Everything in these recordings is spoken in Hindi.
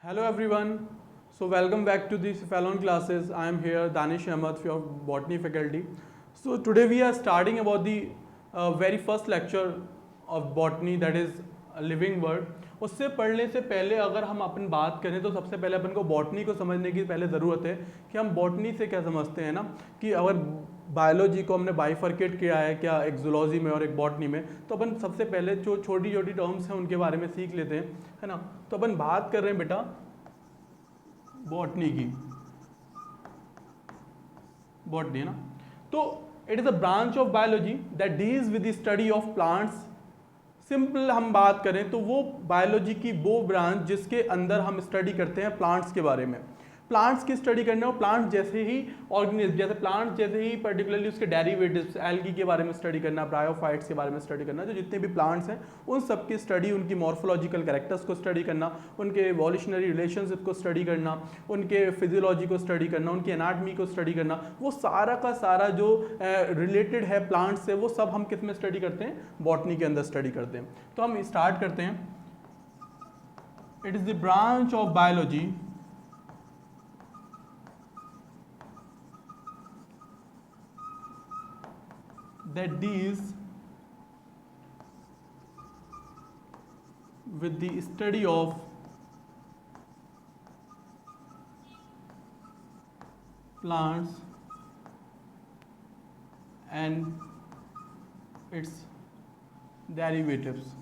Hello everyone. So welcome back to the Cephalon classes. I am here Danish Ahmed from botany faculty. So today we are starting about the very first lecture of botany, that is living world. उससे पढ़ने से पहले अगर हम अपन बात करें तो सबसे पहले अपन को बॉटनी को समझने की पहले ज़रूरत है कि हम बॉटनी से क्या समझते हैं ना, कि अगर बायोलॉजी को हमने बाइफर्केट किया है क्या एक जूलॉजी में और एक बॉटनी में, तो अपन सबसे पहले जो छोटी छोटी टर्म्स हैं उनके बारे में सीख लेते हैं, है ना। तो अपन बात कर रहे हैं बेटा बॉटनी की, बॉटनी है ना। तो it is a branch of biology that deals with the study of plants. Simple हम बात करें तो वो बायोलॉजी की वो ब्रांच जिसके अंदर हम स्टडी करते हैं प्लांट्स के बारे में। प्लांट्स की स्टडी करना और प्लांट जैसे ही ऑर्गेनिज्म, जैसे प्लांट जैसे ही पर्टिकुलरली उसके डेरिवेटिव्स, एल्गी के बारे में स्टडी करना, ब्रायोफाइट्स के बारे में स्टडी करना, जो जितने भी प्लांट्स हैं उन सब की स्टडी, उनकी मॉर्फोलॉजिकल कैरेक्टर्स को स्टडी करना, उनके एवोल्यूशनरी रिलेशनशिप को स्टडी करना, उनके फिजियोलॉजी को स्टडी करना, उनकी एनाटमी को स्टडी करना, वो सारा का सारा जो रिलेटेड है प्लांट्स से, वो सब हम किस में स्टडी करते हैं? बॉटनी के अंदर स्टडी करते हैं। तो हम स्टार्ट करते हैं। It is the branch of biology that deals with the study of plants and its derivatives।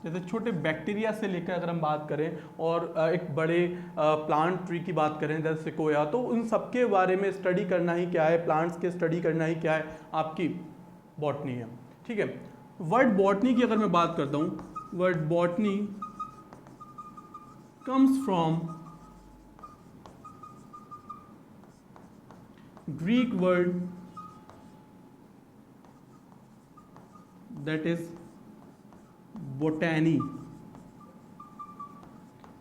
जैसे छोटे बैक्टीरिया से लेकर अगर हम बात करें और एक बड़े प्लांट ट्री की बात करें जैसे सिकोया, तो उन सब के बारे में स्टडी करना ही क्या है, प्लांट्स के स्टडी करना ही क्या है, आपकी बॉटनी है। ठीक है। वर्ड बॉटनी की अगर मैं बात करता हूँ, word botany comes from Greek word that is botane.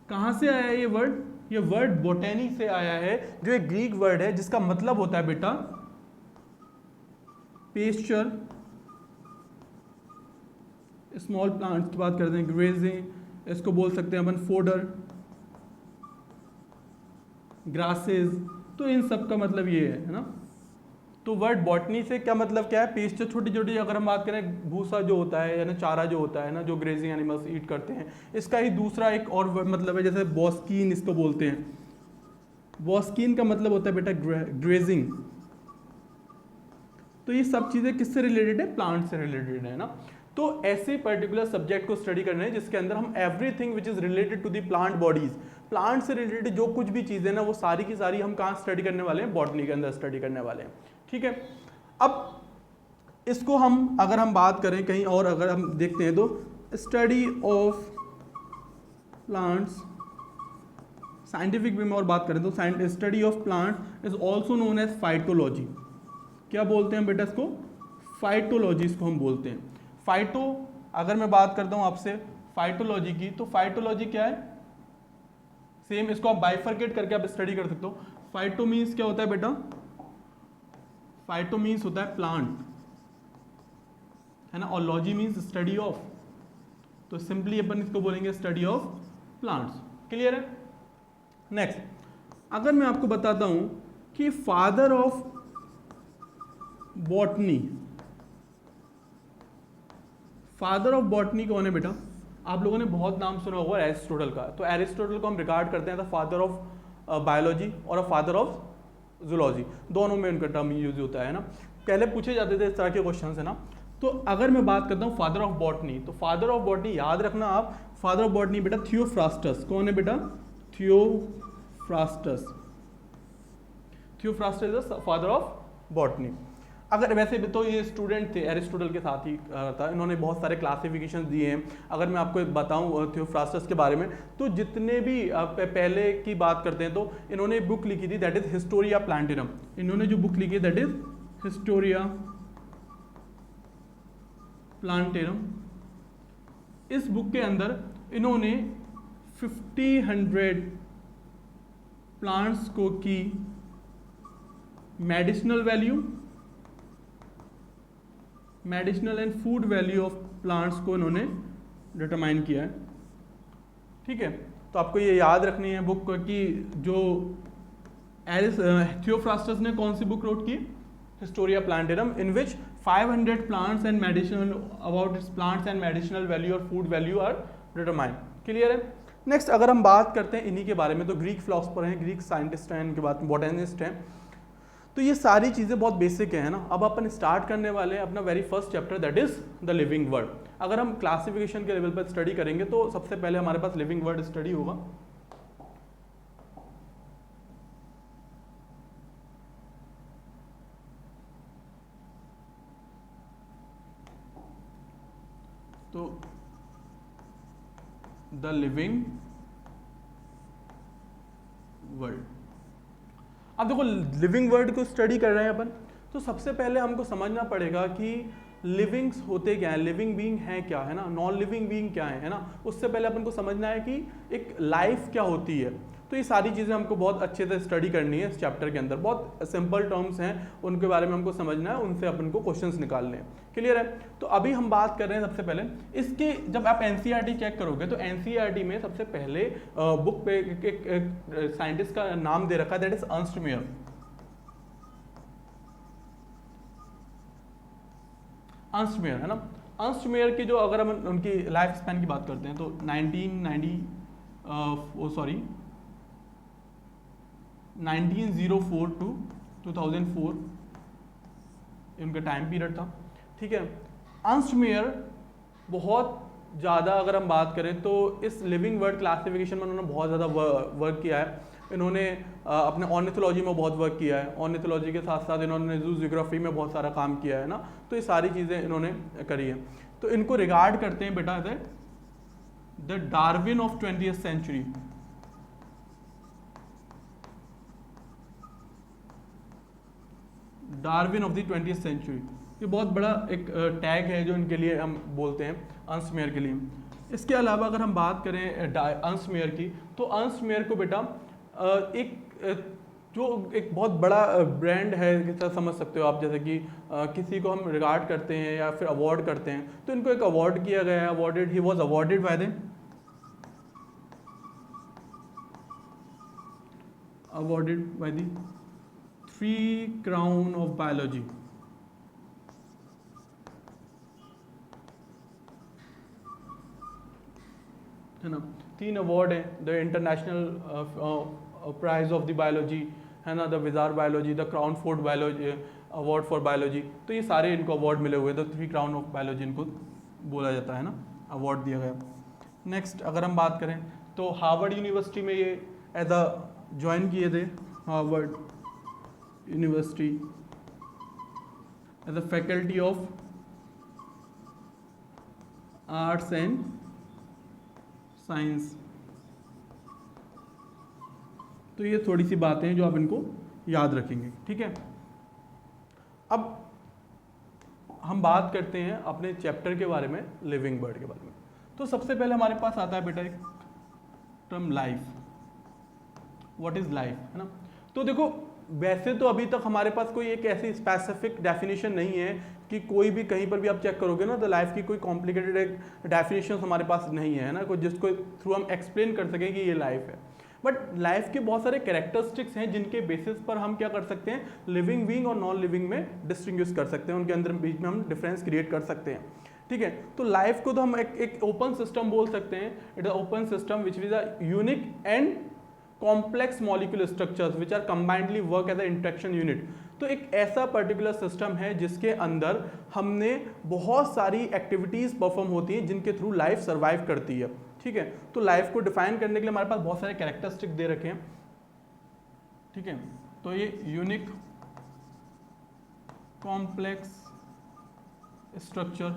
कहां से आया है ये वर्ड? ये वर्ड बोटैनी से आया है, जो एक ग्रीक वर्ड है जिसका मतलब होता है बेटा पेस्चर, स्मॉल प्लांट्स की बात करते हैं, ग्रेजिंग, इसको बोल सकते हैं अपन फोडर, ग्रासेस, तो इन सब का मतलब ये है ना। तो वर्ड बॉटनी से क्या मतलब क्या है? पेस्चर, छोटी छोटी अगर हम बात करें भूसा जो होता है या ना चारा जो होता है ना, जो ग्रेजिंग एनिमल्स ईट करते हैं, इसका ही दूसरा एक और मतलब है, जैसे बॉस्कीन इसको बोलते हैं। बॉस्कीन का मतलब होता है बेटा ग्रेजिंग। तो ये सब चीज़ें किससे रिलेटेड है? प्लांट से रिलेटेड है ना। तो ऐसे पर्टिकुलर सब्जेक्ट को स्टडी करना है जिसके अंदर हम everything which is related to the plant bodies, plant से रिलेटेड जो कुछ भी चीज़ें ना, वो सारी की सारी हम कहाँ स्टडी करने वाले हैं? बॉटनी के अंदर स्टडी करने वाले हैं। ठीक है। अब इसको हम अगर हम बात करें कहीं और अगर हम देखते हैं तो study of plants, scientific way में और बात करें तो study of plant is also known as phytology. क्या बोलते हैं बेटा इसको? फाइटोलॉजी इसको हम बोलते हैं। फाइटो, अगर मैं बात करता हूं आपसे फाइटोलॉजी की, तो फाइटोलॉजी क्या है? सेम, इसको आप बाइफर्केट करके आप स्टडी कर सकते हो। फाइटो मीन्स क्या होता है बेटा? फाइटो मीन्स होता है प्लांट, है ना, और लॉजी मीन्स स्टडी ऑफ। तो सिंपली अपन इसको बोलेंगे स्टडी ऑफ प्लांट्स। क्लियर है? नेक्स्ट, अगर मैं आपको बताता हूं कि father of botany, father of botany कौन है बेटा? आप लोगों ने बहुत नाम सुना होगा एरिस्टोटल का। तो एरिस्टोटल को हम रिगार्ड करते हैं द फादर ऑफ बायोलॉजी और फादर ऑफ जूलॉजी, दोनों में उनका टर्म यूज होता है ना। पहले पूछे जाते थे इस तरह के क्वेश्चन है ना। तो अगर मैं बात करता हूँ फादर ऑफ बॉटनी, तो फादर ऑफ बॉटनी याद रखना आप, फादर ऑफ बॉटनी बेटा थियोफ्रास्टस। कौन है बेटा? Theophrastus. Theophrastus is the father of botany. अगर वैसे भी तो ये स्टूडेंट थे, एरिस्टोटल के साथ ही था, इन्होंने बहुत सारे क्लासिफिकेशन दिए हैं। अगर मैं आपको एक बताऊं थियोफ्रास्टस के बारे में, तो जितने भी पहले की बात करते हैं तो इन्होंने बुक लिखी थी दैट इज हिस्टोरिया प्लांटेरम। इन्होंने जो बुक लिखी है दैट इज हिस्टोरिया प्लांटेरम। इस बुक के अंदर इन्होंने 50 प्लांट्स को की medicinal value, medicinal and food value of plants को इन्होंने डिटरमाइन किया है। ठीक है। तो आपको ये याद रखनी है बुक की, जो एरिस थियोफ्रास्टस ने कौन सी बुक रोट की, Historia Plantarum, in which 500 plants and medicinal about its plants and medicinal value और food value are determined. Clear है। नेक्स्ट अगर हम बात करते हैं इन्हीं के बारे में, तो ग्रीक फिलोसफर हैं, ग्रीक साइंटिस्ट हैं, इनके बाद बॉटनिस्ट हैं, तो ये सारी चीज़ें बहुत बेसिक है ना। अब अपन स्टार्ट करने वाले हैं अपना very first chapter, that is the living word. अगर हम क्लासिफिकेशन के लेवल पर स्टडी करेंगे तो सबसे पहले हमारे पास लिविंग वर्ड स्टडी होगा। तो द लिविंग वर्ल्ड, अब देखो लिविंग वर्ड को स्टडी कर रहे हैं अपन, तो सबसे पहले हमको समझना पड़ेगा कि लिविंग्स होते क्या है, लिविंग बीइंग है क्या, है ना, नॉन लिविंग बीइंग क्या है ना। उससे पहले अपन को समझना है कि एक लाइफ क्या होती है। तो ये सारी चीज़ें हमको बहुत अच्छे से स्टडी करनी है इस चैप्टर के अंदर। बहुत सिंपल टर्म्स हैं, उनके बारे में हमको समझना है, उनसे अपन को क्वेश्चंस निकालने हैं। क्लियर है। तो अभी हम बात कर रहे हैं सबसे पहले इसके, जब आप एनसीईआरटी चेक करोगे तो एनसीईआरटी में सबसे पहले बुक पे एक साइंटिस्ट का नाम दे रखा है, that is Ernst Mayr. Ernst Mayr, है ना। अर्नस्ट मेयर की जो, अगर हम उनकी लाइफ स्पैन की बात करते हैं तो 1904 टू 2004 उनका टाइम पीरियड था। ठीक है। अर्नस्ट मेयर बहुत ज़्यादा, अगर हम बात करें तो इस लिविंग वर्ड क्लासिफिकेशन में उन्होंने बहुत ज़्यादा वर्क किया है। इन्होंने अपने ऑर्निथोलॉजी में बहुत वर्क किया है, ऑर्निथोलॉजी के साथ साथ इन्होंने जू जियोग्राफी में बहुत सारा काम किया है ना। तो ये सारी चीज़ें इन्होंने करी है। तो इनको रिगार्ड करते हैं बेटा as the Darwin of 20th century. Darwin of the 20th century, ये बहुत बड़ा एक टैग है जो इनके लिए हम बोलते हैं अर्नस्ट मेयर के लिए। इसके अलावा अगर हम बात करें अर्नस्ट मेयर की, तो अर्नस्ट मेयर को बेटा जो एक बहुत बड़ा ब्रांड है, जैसा समझ सकते हो आप, जैसे कि किसी को हम रिगार्ड करते हैं या फिर अवार्ड करते हैं, तो इनको एक अवार्ड किया गया है, awarded, he was awarded by the three crown of biology. है ना, 3 अवार्ड है, the international prize of the biology, है ना, द विजार biology, the crown ford biology award for biology. तो ये सारे इनको अवार्ड मिले हुए, द 3 क्राउन ऑफ बायोलॉजी इनको बोला जाता है ना, अवार्ड दिया गया। नेक्स्ट अगर हम बात करें तो हार्वर्ड यूनिवर्सिटी में ये एज अ ज्वाइन किए थे, Harvard University as a faculty of arts and science. तो ये थोड़ी सी बातें हैं जो आप इनको याद रखेंगे। ठीक है। अब हम बात करते हैं अपने चैप्टर के बारे में, लिविंग बर्ड के बारे में। तो सबसे पहले हमारे पास आता है बेटा एक term life. What is life, है ना। तो देखो वैसे तो अभी तक हमारे पास कोई एक ऐसी स्पेसिफिक डेफिनेशन नहीं है कि कोई भी कहीं पर भी आप चेक करोगे ना तो लाइफ की कोई कॉम्प्लिकेटेड एक डेफिनेशन हमारे पास नहीं है ना, कोई जिसको थ्रू हम एक्सप्लेन कर सकें कि ये लाइफ है। बट लाइफ के बहुत सारे कैरेक्टरिस्टिक्स हैं जिनके बेसिस पर हम क्या कर सकते हैं, लिविंग बीइंग और नॉन लिविंग में डिस्टिंग्विश कर सकते हैं, उनके अंदर बीच में हम डिफरेंस क्रिएट कर सकते हैं। ठीक है। तो लाइफ को तो हम एक ओपन सिस्टम बोल सकते हैं। It is open system which is a unique and complex molecular structures which are combinedly work as a interaction unit. तो एक ऐसा पर्टिकुलर सिस्टम है जिसके अंदर हमने बहुत सारी एक्टिविटीज परफॉर्म होती हैं जिनके थ्रू लाइफ सर्वाइव करती है। ठीक है। तो लाइफ को डिफाइन करने के लिए हमारे पास बहुत सारे कैरेक्टरिस्टिक दे रखे हैं। ठीक है। तो ये unique complex structure,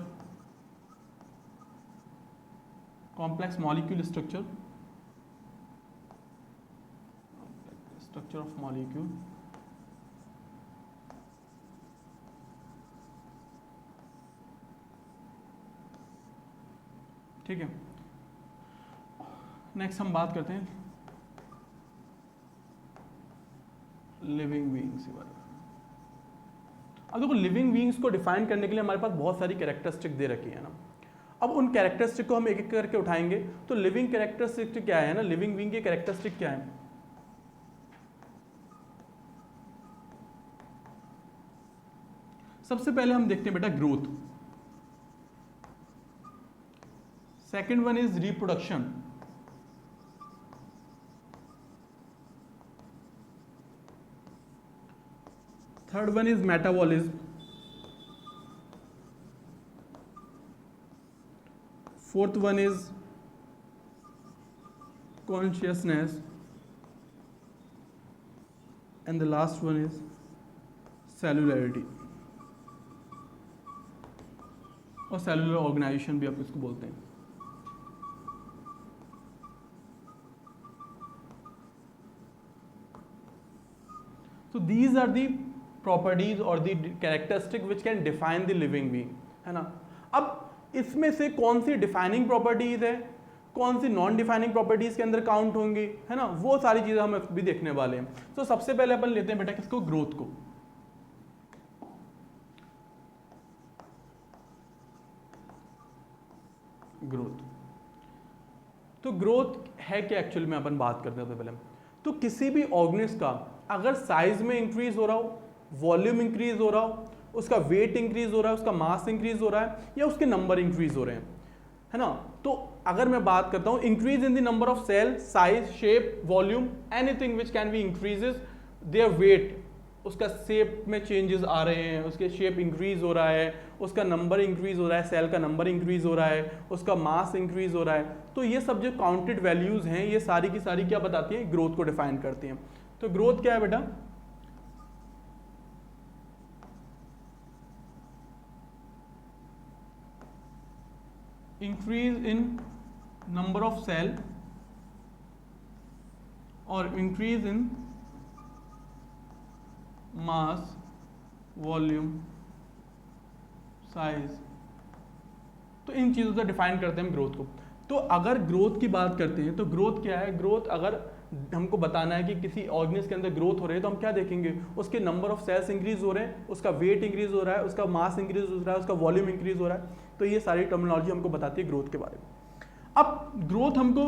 complex molecule structure of molecule, ठीक है। नेक्स्ट हम बात करते हैं लिविंग बीइंग्स के बारे में। अब देखो लिविंग बीइंग्स को डिफाइन करने के लिए हमारे पास बहुत सारी कैरेक्टरिस्टिक दे रखी है ना। अब उन कैरेक्टरिस्टिक को हम एक एक करके उठाएंगे। तो लिविंग कैरेक्टरिस्टिक क्या है ना, लिविंग बीइंग की कैरेक्टरिस्टिक क्या है? सबसे पहले हम देखते हैं बेटा growth, second one is reproduction, third one is metabolism, fourth one is consciousness, and the last one is cellularity, और सेलुलर ऑर्गेनाइजेशन भी आप इसको बोलते हैं। तो दीज आर दी प्रॉपर्टीज और the characteristic which can define the living being, है ना। अब इसमें से कौन सी डिफाइनिंग प्रॉपर्टीज है, कौन सी नॉन डिफाइनिंग प्रॉपर्टीज के अंदर काउंट होंगी, है ना, वो सारी चीजें हम भी देखने वाले हैं। तो सबसे पहले अपन लेते हैं बेटा किसको, ग्रोथ को। ग्रोथ, तो ग्रोथ है क्या एक्चुअली में, अपन बात करते हैं। तो पहले तो किसी भी ऑर्गेनिज्म का अगर साइज में इंक्रीज हो रहा हो, वॉल्यूम इंक्रीज हो रहा हो, उसका वेट इंक्रीज हो रहा है, उसका मास इंक्रीज हो रहा है, या उसके नंबर इंक्रीज हो रहे हैं, है ना। तो अगर मैं बात करता हूं increase in the number of cell, size, shape, volume, anything which can be increases their weight, उसका शेप में चेंजेस आ रहे हैं, उसके शेप इंक्रीज हो रहा है, उसका नंबर इंक्रीज हो रहा है, सेल का नंबर इंक्रीज हो रहा है, उसका मास इंक्रीज हो रहा है, तो ये सब जो काउंटेड वैल्यूज हैं ये सारी की सारी क्या बताती हैं, ग्रोथ को डिफाइन करती हैं। तो ग्रोथ क्या है बेटा, increase in number of cell और increase in mass, volume, size, तो इन चीज़ों से डिफाइन करते हैं हम ग्रोथ को। तो अगर ग्रोथ की बात करते हैं तो ग्रोथ क्या है, ग्रोथ अगर हमको बताना है कि किसी ऑर्गेनिज्म के अंदर ग्रोथ हो रही है तो हम क्या देखेंगे, उसके नंबर ऑफ सेल्स इंक्रीज हो रहे हैं, उसका वेट इंक्रीज हो रहा है, उसका मास इंक्रीज हो रहा है, उसका वॉल्यूम इंक्रीज हो रहा है। तो ये सारी टर्मिनोलॉजी हमको बताती है ग्रोथ के बारे में। अब ग्रोथ हमको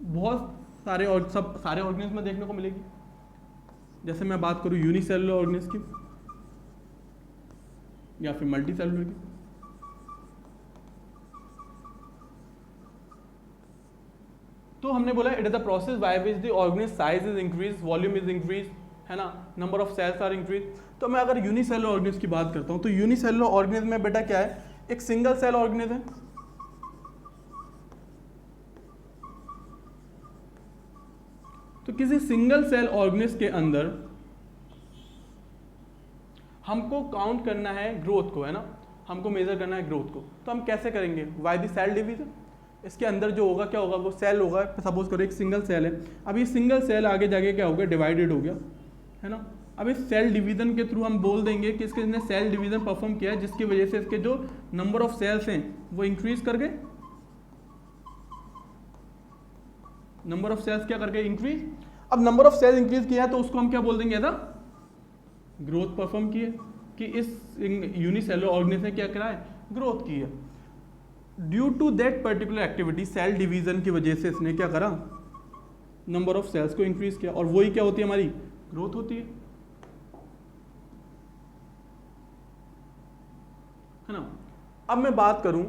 बहुत सारे और सब सारे ऑर्गेनिज्म में देखने को मिलेगी। जैसे मैं बात करूँ यूनिसेलुलर ऑर्गेनिज्म की या फिर मल्टी सेलुलर की, तो हमने बोला it is the process by which the organism size is increase, volume is increase, है ना, number of cells are increase. तो मैं अगर यूनिसेलुलर ऑर्गेनिज्म की बात करता हूँ तो यूनिसेलुलर ऑर्गेनिज्म में बेटा क्या है, एक सिंगल सेल ऑर्गेनिज्म है, तो किसी सिंगल सेल ऑर्गेनिज्म के अंदर हमको काउंट करना है ग्रोथ को, है ना, हमको मेजर करना है ग्रोथ को। तो हम कैसे करेंगे, बाय द सेल डिवीजन। इसके अंदर जो होगा क्या होगा, वो सेल होगा, सपोज करो एक सिंगल सेल है, अब ये सिंगल सेल आगे जाके क्या हो गया, डिवाइडेड हो गया, है ना। अब इस सेल डिवीजन के थ्रू हम बोल देंगे कि इसके ने सेल डिवीजन परफॉर्म किया है, जिसकी वजह से इसके जो नंबर ऑफ सेल्स हैं वो इंक्रीज कर गए, नंबर ऑफ सेल्स क्या कर गए, इंक्रीज। अब नंबर ऑफ सेल्स इंक्रीज किया है तो उसको हम क्या बोल देंगे, ऐसा ग्रोथ परफॉर्म की है, कि इस यूनिसेलुलर ऑर्गेनिज्म ने क्या करा है, ग्रोथ की है। Due to that particular activity, cell division की वजह से इसने क्या करा, नंबर ऑफ सेल्स को इंक्रीज किया, और वही क्या होती है, हमारी ग्रोथ होती है ना। अब मैं बात करूं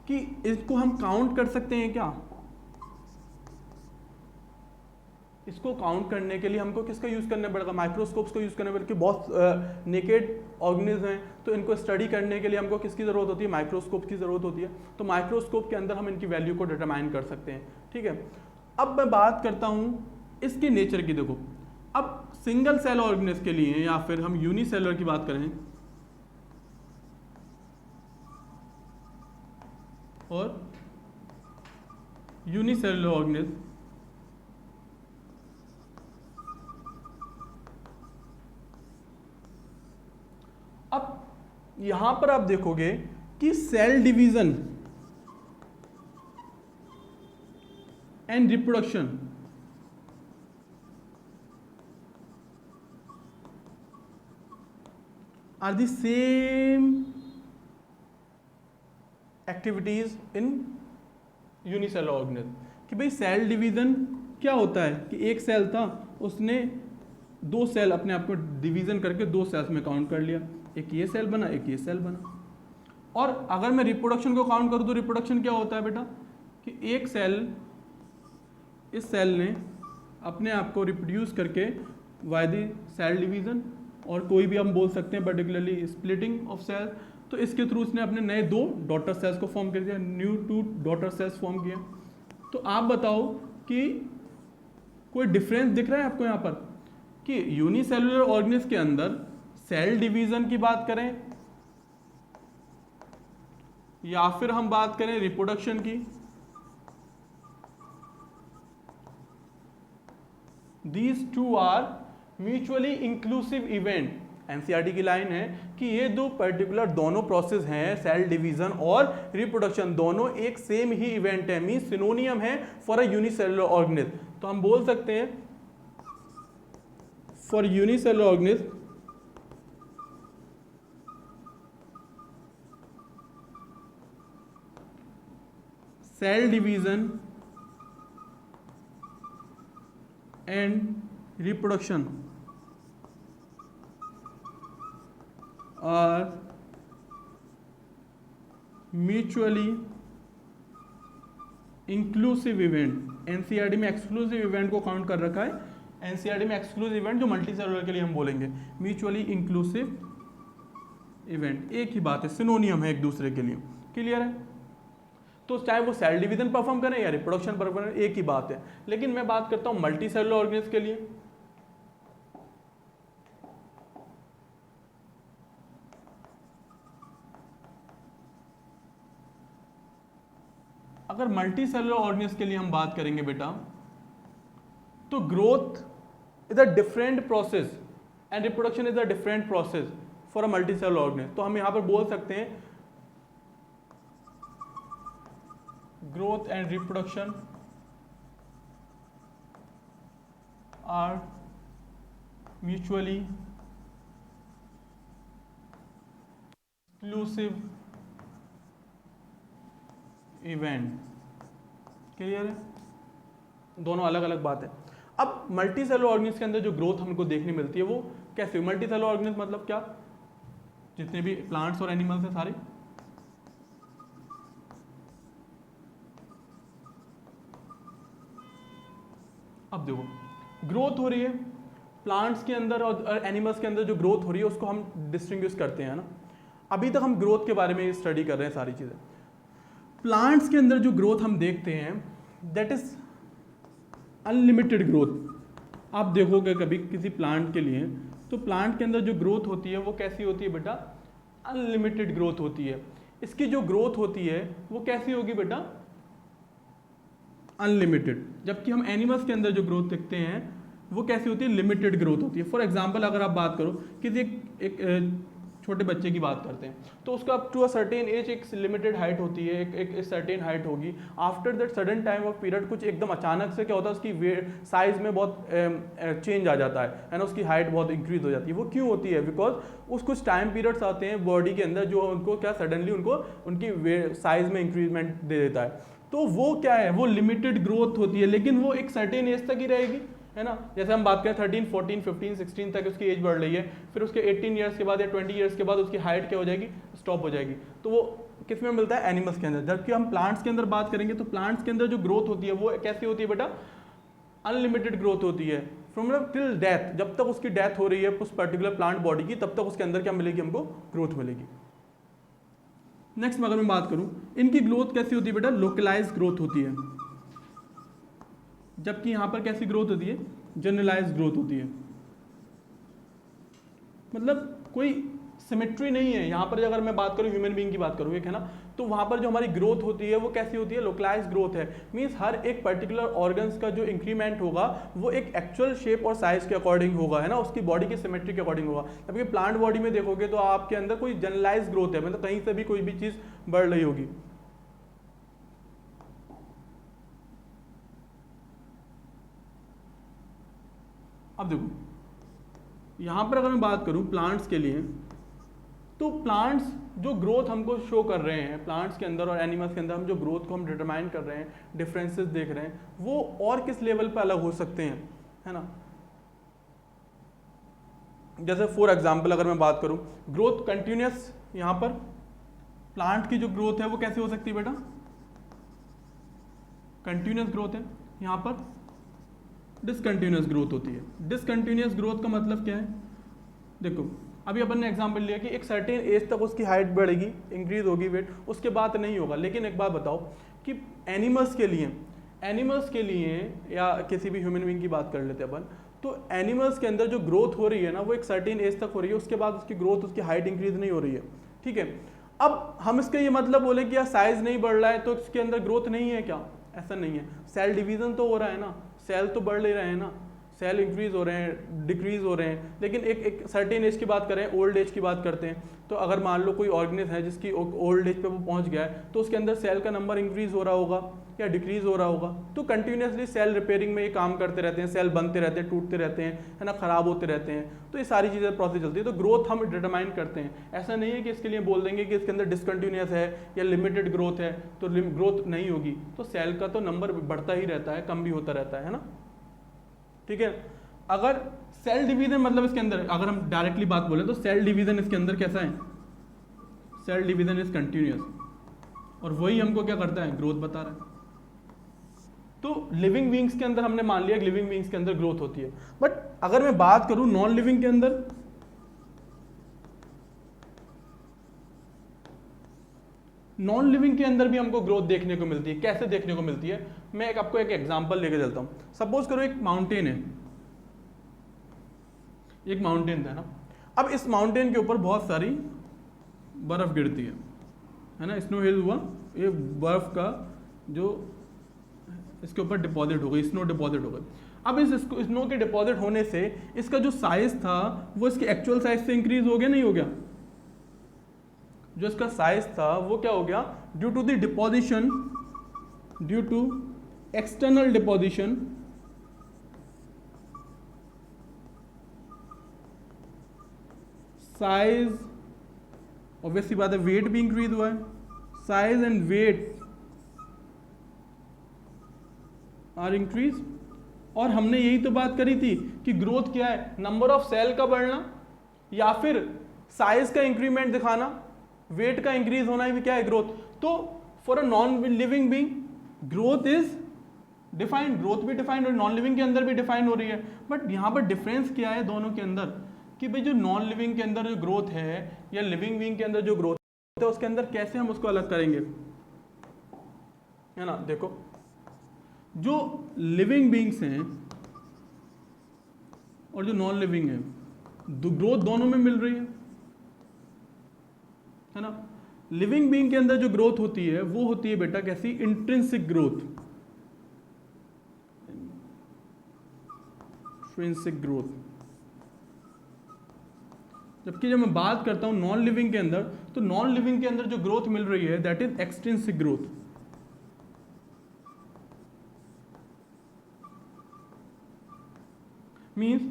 कि इसको हम काउंट कर सकते हैं क्या, इसको काउंट करने के लिए हमको किसका यूज़ करना पड़ेगा, माइक्रोस्कोप्स को यूज़ करना पड़ेगा, कि बहुत नेकेड ऑर्गेनिज्म हैं, तो इनको स्टडी करने के लिए हमको किसकी ज़रूरत होती है, माइक्रोस्कोप की ज़रूरत होती है। तो माइक्रोस्कोप के अंदर हम इनकी वैल्यू को डिटरमाइन कर सकते हैं, ठीक है। अब मैं बात करता हूँ इसके नेचर की। देखो अब सिंगल सेल ऑर्गेनिज्म के लिए, या फिर हम यूनिसेलुलर की बात करें और यूनिसेलुलर ऑर्गेनिज्म, अब यहां पर आप देखोगे कि cell division and reproduction are the same activities in unicellular organism, कि भाई सेल डिवीजन क्या होता है कि एक सेल था, उसने दो सेल अपने आप को डिवीजन करके दो सेल्स में काउंट कर लिया, एक ये सेल बना एक ये सेल बना। और अगर मैं रिप्रोडक्शन को काउंट करूं तो रिप्रोडक्शन क्या होता है बेटा कि एक सेल, इस सेल ने अपने आप को रिप्रोड्यूस करके बाय द सेल डिवीजन, और कोई भी हम बोल सकते हैं पर्टिकुलरली स्प्लिटिंग ऑफ सेल, तो इसके थ्रू उसने अपने नए दो डॉटर सेल्स को फॉर्म कर दिया, new two daughter cells form किया। तो आप बताओ कि कोई डिफरेंस दिख रहा है आपको यहाँ पर कि यूनिसेलुलर ऑर्गेनिज्म के अंदर सेल डिवीजन की बात करें या फिर हम बात करें रिप्रोडक्शन की, these two are mutually inclusive event. NCERT की लाइन है कि ये दो पर्टिकुलर दोनों प्रोसेस हैं, सेल डिवीजन और रिप्रोडक्शन, दोनों एक सेम ही इवेंट है, मींस सिनोनियम है फॉर अ यूनिसेलुलर ऑर्गेनिज्म। तो हम बोल सकते हैं for unicellular organism cell division and reproduction are mutually inclusive event। NCERT में एक्सक्लूसिव इवेंट को काउंट कर रखा है, एनसीईआरटी में एक्सक्लूसिव इवेंट जो मल्टी सेलुलर के लिए हम बोलेंगे म्यूचुअली इंक्लूसिव इवेंट, एक ही बात है, सिनोनियम है एक दूसरे के लिए। क्लियर है? तो चाहे वो सेल डिवीजन परफॉर्म करें या रिप्रोडक्शन परफॉर्म करें, एक ही बात है। लेकिन मैं बात करता हूं मल्टी सेलुलर ऑर्गेनिज्म के लिए। अगर मल्टी सेलुलर ऑर्गेनिज्म के लिए हम बात करेंगे बेटा, तो growth is a different process and reproduction is a different process for a multi cellular organism. तो हम यहां पर बोल सकते हैं growth and reproduction are mutually exclusive event। Clear है? दोनों अलग अलग बात है। अब मल्टी सेलुलर ऑर्गेनिज्म के अंदर जो ग्रोथ हमको देखने मिलती है वो कैसे? मल्टी सेलुलर ऑर्गेनिज्म मतलब क्या? जितने भी प्लांट्स और एनिमल्स हैं सारे, अब देखो ग्रोथ हो रही है प्लांट्स के अंदर और एनिमल्स के अंदर, जो ग्रोथ हो रही है उसको हम डिस्टिंग्विश करते हैं ना। अभी तक हम ग्रोथ के बारे में स्टडी कर रहे हैं सारी चीज़ें। प्लांट्स के अंदर जो ग्रोथ हम देखते हैं दैट इज अनलिमिटेड ग्रोथ। आप देखोगे कभी किसी प्लांट के लिए, तो प्लांट के अंदर जो ग्रोथ होती है वो कैसी होती है बेटा? अनलिमिटेड ग्रोथ होती है। इसकी जो ग्रोथ होती है वो कैसी होगी बेटा? अनलिमिटेड। जबकि हम एनिमल्स के अंदर जो ग्रोथ देखते हैं वो कैसी होती है? लिमिटेड ग्रोथ होती है। फॉर एग्जांपल अगर आप बात करो किसी एक छोटे बच्चे की बात करते हैं, तो उसका up to a certain age एक लिमिटेड हाइट होती है, एक सर्टेन हाइट होगी। After that sudden time of period कुछ एकदम अचानक से क्या होता है, उसकी वेट साइज में बहुत चेंज आ जाता है ना, उसकी हाइट बहुत इंक्रीज हो जाती है। वो क्यों होती है? बिकॉज कुछ टाइम पीरियड्स आते हैं बॉडी के अंदर जो उनको क्या सडनली उनको उनकी साइज में इंक्रीजमेंट दे देता है। तो वो क्या है? वो लिमिटेड ग्रोथ होती है, लेकिन वो एक सर्टेन एज तक ही रहेगी, है ना। जैसे हम बात करें 13, 14, 15, 16 तक उसकी एज बढ़ रही है, फिर उसके 18 ईयर्स के बाद या 20 ईयर्स के बाद उसकी हाइट क्या हो जाएगी? स्टॉप हो जाएगी। तो वो किस में मिलता है? एनिमल्स के अंदर। जबकि हम प्लांट्स के अंदर बात करेंगे तो प्लांट्स के अंदर जो ग्रोथ होती है वो कैसी होती है बेटा? अनलिमिटेड ग्रोथ होती है फ्रॉम टिल डेथ। जब तक उसकी डेथ हो रही है उस पर्टिकुलर प्लांट बॉडी की, तब तक उसके अंदर क्या मिलेगी? हमको ग्रोथ मिलेगी। नेक्स्ट अगर मैं बात करूं, इनकी ग्रोथ कैसी होती है बेटा? लोकलाइज ग्रोथ होती है। जबकि यहां पर कैसी ग्रोथ होती है? जनरलाइज ग्रोथ होती है। मतलब कोई सिमेट्री नहीं है यहाँ पर। अगर मैं बात करूँ ह्यूमन बीइंग की बात करूँ, एक है ना, तो वहाँ पर जो हमारी ग्रोथ होती है वो कैसी होती है? लोकलाइज ग्रोथ है। मींस हर एक पर्टिकुलर ऑर्गन्स का जो इंक्रीमेंट होगा वो एक एक्चुअल शेप और साइज के अकॉर्डिंग होगा, है ना, उसकी बॉडी की सिमेट्री के अकॉर्डिंग होगा। जबकि प्लांट बॉडी में देखोगे तो आपके अंदर कोई जनरलाइज ग्रोथ है, मतलब कहीं से भी कोई भी चीज़ बढ़ रही होगी। अब देखो यहाँ पर अगर मैं बात करूँ प्लांट्स के लिए, तो प्लांट्स जो ग्रोथ हमको शो कर रहे हैं प्लांट्स के अंदर और एनिमल्स के अंदर, हम जो ग्रोथ को हम डिटरमाइन कर रहे हैं, डिफरेंसेस देख रहे हैं, वो और किस लेवल पर अलग हो सकते हैं, है ना। जैसे फॉर एग्जांपल अगर मैं बात करूं, ग्रोथ कंटिन्यूस, यहां पर प्लांट की जो ग्रोथ है वो कैसे हो सकती है बेटा, कंटिन्यूस ग्रोथ है, यहां पर डिसकंटिन्यूस ग्रोथ होती है। डिसकंटिन्यूस ग्रोथ का मतलब क्या है, देखो अभी अपन ने एग्जांपल लिया कि एक सर्टेन एज तक उसकी हाइट बढ़ेगी, इंक्रीज होगी वेट, उसके बाद नहीं होगा। लेकिन एक बात बताओ कि एनिमल्स के लिए या किसी भी ह्यूमन बीइंग की बात कर लेते हैं अपन, तो एनिमल्स के अंदर जो ग्रोथ हो रही है ना वो एक सर्टेन एज तक हो रही है, उसके बाद उसकी ग्रोथ, उसकी हाइट इंक्रीज नहीं हो रही है, ठीक है। अब हम इसका ये मतलब बोले कि यार साइज नहीं बढ़ रहा है तो इसके अंदर ग्रोथ नहीं है क्या, ऐसा नहीं है। सेल डिवीजन तो हो रहा है ना, सेल तो बढ़ ले रहे हैं ना, सेल इंक्रीज हो रहे हैं, डिक्रीज हो रहे हैं। लेकिन एक सर्टेन एज की बात करें, ओल्ड एज की बात करते हैं, तो अगर मान लो कोई ऑर्गेनिज्म है जिसकी ओल्ड एज पे वो पहुंच गया है, तो उसके अंदर सेल का नंबर इंक्रीज हो रहा होगा या डिक्रीज हो रहा होगा। तो कंटिन्यूसली सेल रिपेयरिंग में ये काम करते रहते हैं, सेल बनते रहते हैं, टूटते रहते हैं, है ना, खराब होते रहते हैं। तो ये सारी चीज़ें प्रोसेस चलती है। तो ग्रोथ हम डिटरमाइन करते हैं, ऐसा नहीं है कि इसके लिए बोल देंगे कि इसके अंदर डिसकंटिन्यूस है या लिमिटेड ग्रोथ है तो ग्रोथ नहीं होगी। तो सेल का तो नंबर बढ़ता ही रहता है, कम भी होता रहता है ना, ठीक है। अगर सेल डिवीजन मतलब इसके अंदर अगर हम डायरेक्टली बात बोले तो सेल डिवीजन इसके अंदर कैसा है, सेल डिवीजन इज कंटिन्यूअस, और वही हमको क्या करता है, ग्रोथ बता रहा है। तो लिविंग बीइंग्स के अंदर हमने मान लिया कि लिविंग बीइंग्स के अंदर ग्रोथ होती है। बट अगर मैं बात करूं नॉन लिविंग के अंदर, नॉन लिविंग के अंदर भी हमको ग्रोथ देखने को मिलती है। कैसे देखने को मिलती है, मैं आपको एक एग्जांपल लेके चलता हूं। सपोज करो एक माउंटेन है, एक माउंटेन था ना, अब इस माउंटेन के ऊपर बहुत सारी बर्फ गिरती है ना, स्नो हिल हुआ, ये बर्फ का जो इसके ऊपर डिपॉजिट हो गई, स्नो डिपॉजिट हो गई। अब इस स्नो के डिपॉजिट होने से इसका जो साइज था वो इसके एक्चुअल साइज से इंक्रीज हो गया, नहीं हो गया। जो इसका साइज था वो क्या हो गया, due to the deposition, due to external deposition, size, obviously बात है वेट भी इंक्रीज हुआ है, size and weight are increase. और हमने यही तो बात करी थी कि ग्रोथ क्या है, नंबर ऑफ सेल का बढ़ना या फिर साइज का इंक्रीमेंट दिखाना, वेट का इंक्रीज होना भी क्या है, ग्रोथ। तो for a non living being growth is defined, growth भी डिफाइंड और नॉन लिविंग के अंदर भी डिफाइंड हो रही है। बट यहां पर डिफरेंस क्या है दोनों के अंदर, कि भाई जो नॉन लिविंग के अंदर जो ग्रोथ है या लिविंग बीइंग के अंदर जो ग्रोथ है उसके अंदर कैसे हम उसको अलग करेंगे, है ना। देखो जो लिविंग बीइंग्स हैं और जो नॉन लिविंग है, ग्रोथ दोनों में मिल रही है ना। लिविंग बीइंग के अंदर जो ग्रोथ होती है वो होती है बेटा कैसी, इंट्रिंसिक ग्रोथ, इंट्रिंसिक ग्रोथ। जबकि जब मैं बात करता हूं नॉन लिविंग के अंदर, तो नॉन लिविंग के अंदर जो ग्रोथ मिल रही है that is extrinsic growth. Means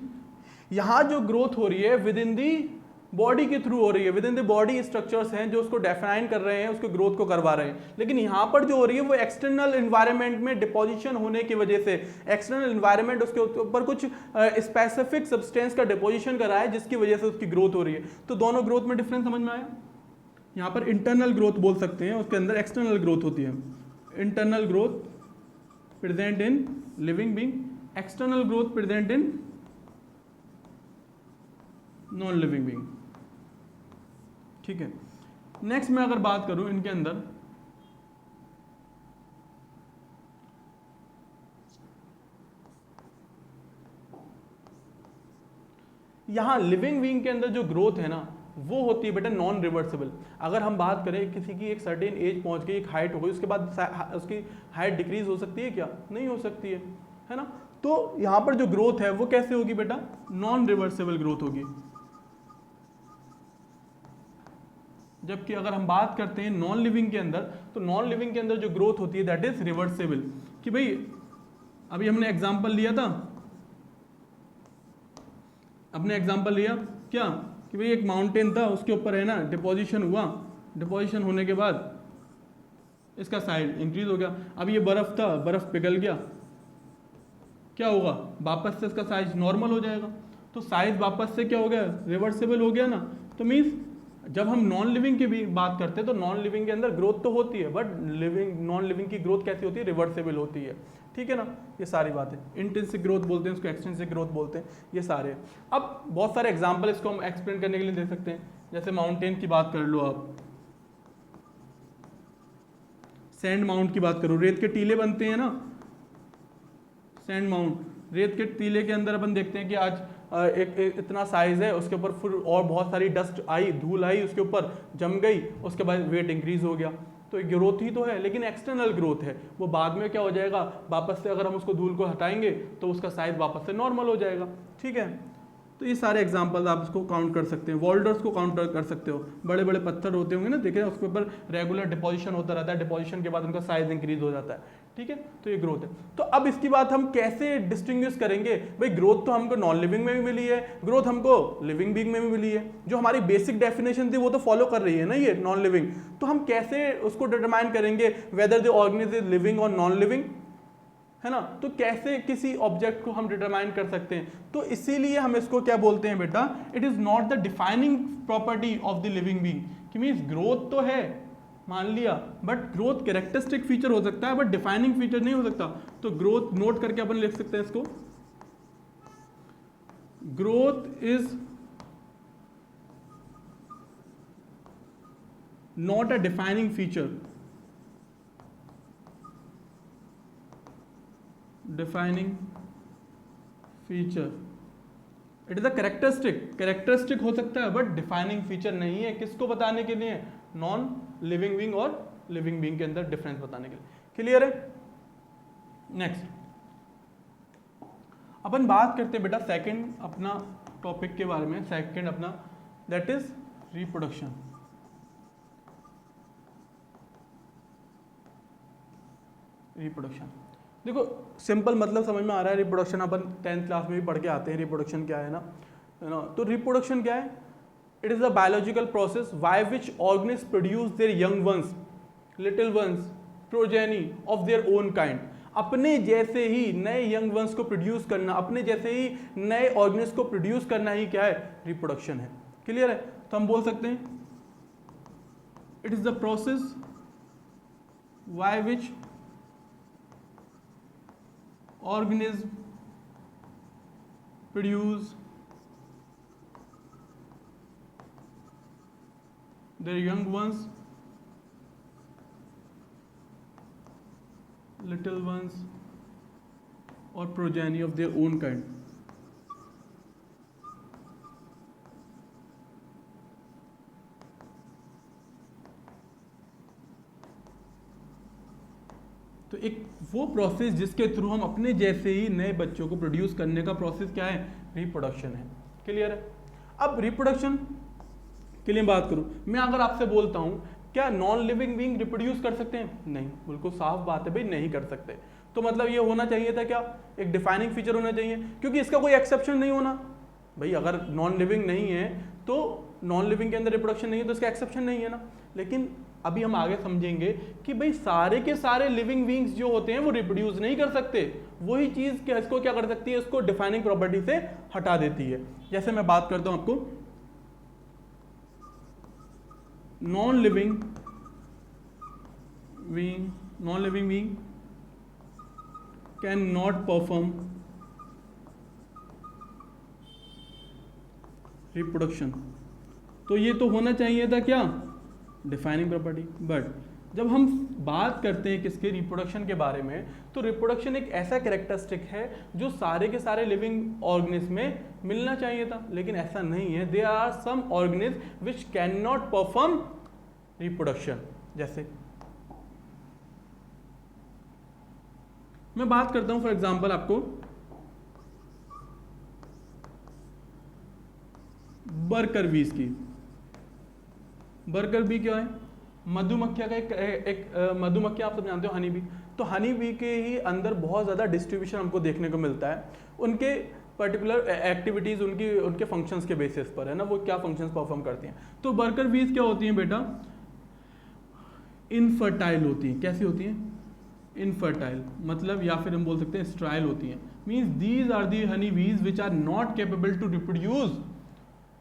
यहां जो ग्रोथ हो रही है विद इन दी बॉडी के थ्रू हो रही है, with in the body structures हैं जो उसको डेफाइन कर रहे हैं, उसको ग्रोथ को करवा रहे हैं। लेकिन यहां पर जो हो रही है वो एक्सटर्नल एनवायरनमेंट में डिपोजिशन होने की वजह से, एक्सटर्नल एनवायरनमेंट उसके ऊपर कुछ स्पेसिफिक सब्सटेंस का डिपोजिशन कर रहा है जिसकी वजह से उसकी ग्रोथ हो रही है। तो दोनों ग्रोथ में डिफरेंस समझ में आया। यहाँ पर इंटरनल ग्रोथ बोल सकते हैं, उसके अंदर एक्सटर्नल ग्रोथ होती है। Internal growth present in living being, external growth present in non living being, ठीक है। नेक्स्ट मैं अगर बात करूं इनके अंदर, यहां लिविंग बीइंग के अंदर जो ग्रोथ है ना वो होती है बेटा नॉन रिवर्सिबल। अगर हम बात करें किसी की एक सर्टेन एज पहुंच गई, एक हाइट हो गई, उसके बाद उसकी हाइट डिक्रीज हो सकती है क्या, नहीं हो सकती है ना। तो यहां पर जो ग्रोथ है वो कैसे होगी बेटा, नॉन रिवर्सिबल ग्रोथ होगी। जबकि अगर हम बात करते हैं नॉन लिविंग के अंदर, तो नॉन लिविंग के अंदर जो ग्रोथ होती है दैट इज रिवर्सिबल। कि भाई अभी हमने एग्जांपल लिया था, अपने एग्जांपल लिया क्या, कि भाई एक माउंटेन था, उसके ऊपर है ना डिपोजिशन हुआ, डिपोजिशन होने के बाद इसका साइज इंक्रीज हो गया। अब ये बर्फ़ था, बर्फ़ पिघल गया, क्या होगा, वापस से इसका साइज नॉर्मल हो जाएगा। तो साइज वापस से क्या हो गया, रिवर्सिबल हो गया ना। तो मीन्स जब हम नॉन लिविंग की भी बात करते हैं तो नॉन लिविंग के अंदर ग्रोथ तो होती है, बट लिविंग नॉन लिविंग की ग्रोथ कैसी होती है, रिवर्सिबल होती है, ठीक है ना। ये सारी बातें इंटेंसिव ग्रोथ बोलते हैं, उसको एक्सटेंसिव ग्रोथ बोलते हैं, ये सारे। अब बहुत सारे एग्जाम्पल इसको हम एक्सप्लेन करने के लिए दे सकते हैं। जैसे माउंटेन की बात कर लो आप, सैंड माउंट की बात करो, रेत के टीले बनते हैं ना, सैंड माउंट, रेत के टीले के अंदर अपन देखते हैं कि आज एक इतना साइज है, उसके ऊपर फिर और बहुत सारी डस्ट आई, धूल आई, उसके ऊपर जम गई, उसके बाद वेट इंक्रीज हो गया। तो ग्रोथ ही तो है, लेकिन एक्सटर्नल ग्रोथ है, वो बाद में क्या हो जाएगा, वापस से अगर हम उसको धूल को हटाएंगे तो उसका साइज वापस से नॉर्मल हो जाएगा, ठीक है। तो ये सारे एग्जांपल्स आप इसको काउंट कर सकते हैं। वॉल्डर्स को काउंट कर सकते हो, बड़े बड़े पत्थर होते होंगे ना, देखे उसके ऊपर रेगुलर डिपोजिशन होता रहता है, डिपोजिशन के बाद उनका साइज इंक्रीज हो जाता है, ठीक है। तो ये ग्रोथ है। तो अब इसकी बात हम कैसे डिस्टिंग्विश करेंगे, भाई ग्रोथ तो हमको नॉन लिविंग में भी मिली है, ग्रोथ हमको लिविंग बीइंग में भी मिली है, जो हमारी बेसिक डेफिनेशन थी वो तो फॉलो कर रही है ना ये नॉन लिविंग। तो हम कैसे उसको डिटरमाइन करेंगे weather the organism is living और नॉन लिविंग, है ना। तो कैसे किसी ऑब्जेक्ट को हम डिटरमाइन कर सकते हैं, तो इसीलिए हम इसको क्या बोलते हैं बेटा, it is not the defining property of the living being. कि मींस ग्रोथ तो है मान लिया, बट ग्रोथ कैरेक्टरिस्टिक फीचर हो सकता है, बट डिफाइनिंग फीचर नहीं हो सकता। तो ग्रोथ नोट करके अपन लिख सकते हैं इसको, growth is not a defining feature, defining feature, it is a characteristic हो सकता है, बट डिफाइनिंग फीचर नहीं है। किसको बताने के लिए, नॉन लिविंग बीइंग और लिविंग बीइंग के अंदर डिफरेंस बताने के लिए। क्लियर है। नेक्स्ट अपन बात करते हैं बेटा सेकंड अपना टॉपिक के बारे में, सेकंड अपना दैट इज रिप्रोडक्शन। रिप्रोडक्शन देखो सिंपल मतलब समझ में आ रहा है, रिप्रोडक्शन अपन 10th क्लास में भी पढ़ के आते हैं, रिप्रोडक्शन क्या है ना। तो रिप्रोडक्शन क्या है, it is a biological process by which organism produce their young ones, little ones, progeny of their own kind. अपने जैसे ही नए यंग वंस को प्रोड्यूस करना, अपने जैसे ही नए ऑर्गेनिज्म को प्रोड्यूस करना ही क्या है, रिप्रोडक्शन है। क्लियर है। तो हम बोल सकते हैं it is the process by which organism produce their young ones, little ones or progeny of their own kind. तो एक वो प्रोसेस जिसके थ्रू हम अपने जैसे ही नए बच्चों को प्रोड्यूस करने का प्रोसेस क्या है, रिप्रोडक्शन है। क्लियर है। अब रिप्रोडक्शन के लिए बात करूं मैं, अगर आपसे बोलता हूं क्या नॉन लिविंग बीइंग रिप्रोड्यूस कर सकते हैं, नहीं, बिल्कुल साफ बात है भाई, नहीं कर सकते। तो मतलब ये होना चाहिए था क्या, एक डिफाइनिंग फीचर होना चाहिए, क्योंकि इसका कोई एक्सेप्शन नहीं होना भाई। अगर नॉन लिविंग नहीं है तो नॉन लिविंग के अंदर रिप्रोडक्शन नहीं है तो इसका एक्सेप्शन नहीं है ना। लेकिन अभी हम आगे समझेंगे कि भाई सारे के सारे लिविंग बीइंग्स जो होते हैं वो रिप्रोड्यूस नहीं कर सकते। वही चीज क्या इसको क्या कर सकती है, इसको डिफाइनिंग प्रॉपर्टी से हटा देती है। जैसे मैं बात करता हूं आपको, non living being can not perform reproduction. तो ये तो होना चाहिए था क्या, डिफाइनिंग प्रॉपर्टी। बट जब हम बात करते हैं किसके, रिप्रोडक्शन के बारे में, तो रिप्रोडक्शन एक ऐसा कैरेक्टरिस्टिक है जो सारे के सारे लिविंग ऑर्गेनिज्म में मिलना चाहिए था, लेकिन ऐसा नहीं है। There are some organism which can not perform reproduction. जैसे मैं बात करता हूं फॉर एग्जांपल आपको वर्कर बीज की। वर्कर बी क्या है, मधुमक्खिया का एक मधुमक्खिया आप सब जानते हो, हनी बी। तो हनी बी के ही अंदर बहुत ज़्यादा डिस्ट्रीब्यूशन हमको देखने को मिलता है। उनके पर्टिकुलर एक्टिविटीज उनके फंक्शंस के बेसिस पर है ना, वो क्या फंक्शंस परफॉर्म करती हैं। तो वर्कर बीज क्या होती हैं बेटा, इनफर्टाइल होती हैं। कैसी होती हैं, इनफर्टाइल, मतलब या फिर हम बोल सकते हैं स्ट्राइल होती हैं। Means these are the honey bees which are not capable to reproduce,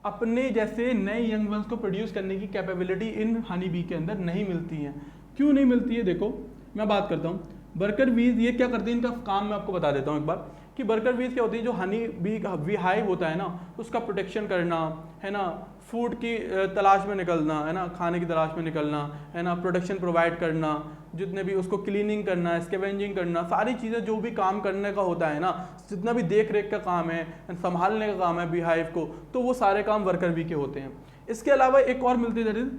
अपने जैसे नए यंग वंस को प्रोड्यूस करने की कैपेबिलिटी इन हनी बी के अंदर नहीं मिलती है। क्यों नहीं मिलती है, देखो मैं बात करता हूँ। वर्कर बीज ये क्या करती है, इनका काम मैं आपको बता देता हूँ एक बार कि वर्कर बीज क्या होती है, जो हनी बी हाइव होता है ना, उसका प्रोटेक्शन करना है ना, फूड की तलाश में निकलना है ना, खाने की तलाश में निकलना है ना, प्रोटेक्शन प्रोवाइड करना, जितने भी उसको क्लीनिंग करना, स्कैवेंजिंग करना, सारी चीज़ें जो भी काम करने का होता है ना, जितना भी देख रेख का काम है, संभालने का काम है बी हाइव को, तो वो सारे काम वर्कर बी के होते हैं। इसके अलावा एक और मिलती है, दैट इज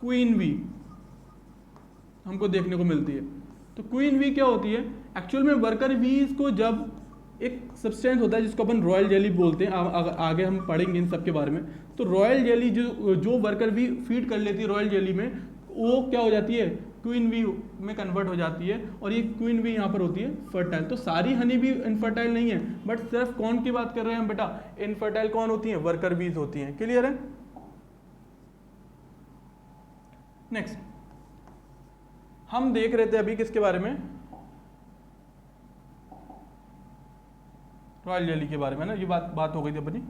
क्वीन बी, हमको देखने को मिलती है। तो क्वीन बी क्या होती है, एक्चुअल में वर्कर बीज को जब एक सब्सटेंस होता है जिसको अपन रॉयल जेली बोलते हैं, आगे हम पढ़ेंगे इन सब के बारे में। तो रॉयल जेली जो वर्कर बी फीड कर लेती है रॉयल जेली में, वो क्या हो जाती है, क्वीन बी में कन्वर्ट हो जाती है, और ये क्वीन बी यहाँ पर होती है फर्टाइल। तो सारी हनी बी इनफर्टाइल नहीं है, बट सिर्फ कौन की बात कर रहे हैं हम बेटा, इनफर्टाइल कौन होती है, वर्कर बीज होती हैं। क्लियर है। नेक्स्ट हम देख रहे थे अभी किसके बारे में, रॉयल जेली के बारे में ना, ये बात हो गई थी अपनी।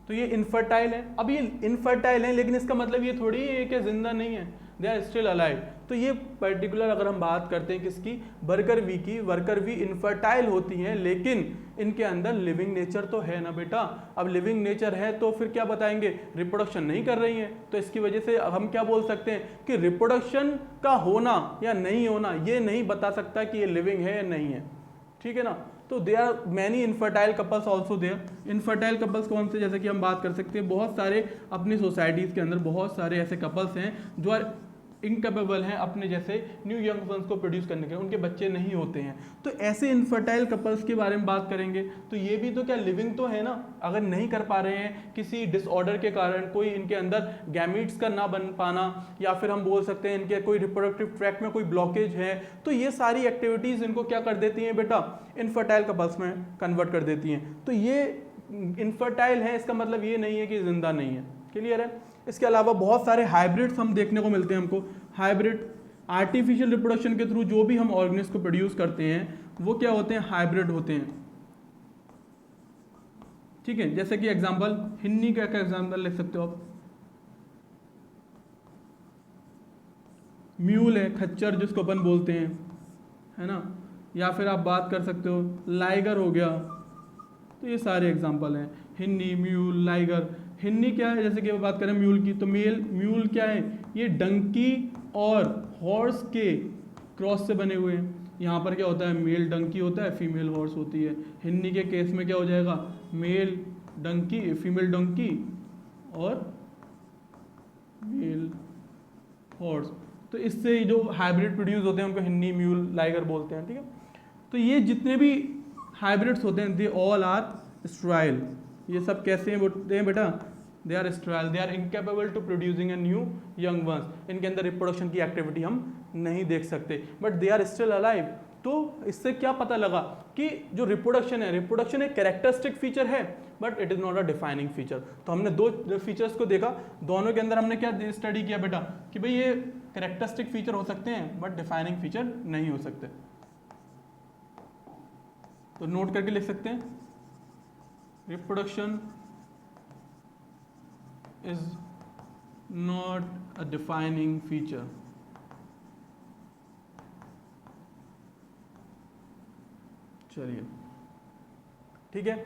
तो ये इनफर्टाइल है। अब ये इनफर्टाइल है, लेकिन इसका मतलब ये थोड़ी है कि जिंदा नहीं है, दे आर स्टिल अलाइव। तो ये पर्टिकुलर अगर हम बात करते हैं किसकी, वर्कर वी की, वर्कर वी इनफर्टाइल होती हैं, लेकिन इनके अंदर लिविंग नेचर तो है ना बेटा। अब लिविंग नेचर है तो फिर क्या बताएंगे, रिप्रोडक्शन नहीं कर रही हैं, तो इसकी वजह से हम क्या बोल सकते हैं कि रिप्रोडक्शन का होना या नहीं होना ये नहीं बता सकता कि ये लिविंग है या नहीं है। ठीक है ना। तो they are many infertile couples also there. Infertile couples कौन से, जैसे कि हम बात कर सकते हैं, बहुत सारे अपनी सोसाइटीज़ के अंदर बहुत सारे ऐसे कपल्स हैं जो आर इनकेपेबल हैं अपने जैसे न्यू यंग वंस को प्रोड्यूस करने के, उनके बच्चे नहीं होते हैं। तो ऐसे इनफर्टाइल कपल्स के बारे में बात करेंगे। तो ये भी तो क्या लिविंग तो है ना, अगर नहीं कर पा रहे हैं किसी डिसऑर्डर के कारण, कोई इनके अंदर गैमीट्स का ना बन पाना, या फिर हम बोल सकते हैं इनके कोई रिप्रोडक्टिव ट्रैक में कोई ब्लॉकेज है, तो ये सारी एक्टिविटीज़ इनको क्या कर देती हैं बेटा, इनफर्टाइल कपल्स में कन्वर्ट कर देती हैं। तो ये इनफर्टाइल है, इसका मतलब ये नहीं है कि जिंदा नहीं है। क्लियर है। इसके अलावा बहुत सारे हाइब्रिड्स हम देखने को मिलते हैं हमको। हाइब्रिड आर्टिफिशियल रिप्रोडक्शन के थ्रू जो भी हम ऑर्गेनिज्म को प्रोड्यूस करते हैं वो क्या होते हैं, हाइब्रिड होते हैं। ठीक है, जैसे कि एग्जांपल हिन्नी का एग्जांपल लिख सकते हो आप, म्यूल है, खच्चर जिसको अपन बोलते हैं, है ना, या फिर आप बात कर सकते हो लाइगर हो गया। तो ये सारे एग्जांपल हैं, हिन्नी, म्यूल, लाइगर। हिन्नी क्या है, जैसे कि बात करें म्यूल की, तो म्यूल क्या है, ये डंकी और हॉर्स के क्रॉस से बने हुए हैं। यहाँ पर क्या होता है, मेल डंकी होता है, फीमेल हॉर्स होती है। हिन्नी के केस में क्या हो जाएगा, मेल डंकी, फीमेल डंकी और मेल हॉर्स। तो इससे जो हाइब्रिड प्रोड्यूस होते हैं उनको हिन्नी, म्यूल, लाइगर बोलते हैं। ठीक है। तो ये जितने भी हाइब्रिड्स होते हैं दे ऑल आर स्टेराइल। ये सब कैसे हैं बोलते हैं बेटा, they are sterile, they are incapable to producing a new young ones. इनके अंदर रिप्रोडक्शन की एक्टिविटी हम नहीं देख सकते, but they are still alive. तो इससे क्या पता लगा कि जो रिप्रोडक्शन है, रिप्रोडक्शन एक कैरेक्टरिस्टिक फीचर है, but it is not a defining feature. तो हमने दो फीचर्स को देखा, दोनों के अंदर हमने क्या स्टडी किया बेटा कि भाई ये कैरेक्टरिस्टिक फीचर हो सकते हैं बट डिफाइनिंग फीचर नहीं हो सकते। तो नोट करके लिख सकते हैं, reproduction is not a defining feature। चलिए ठीक है।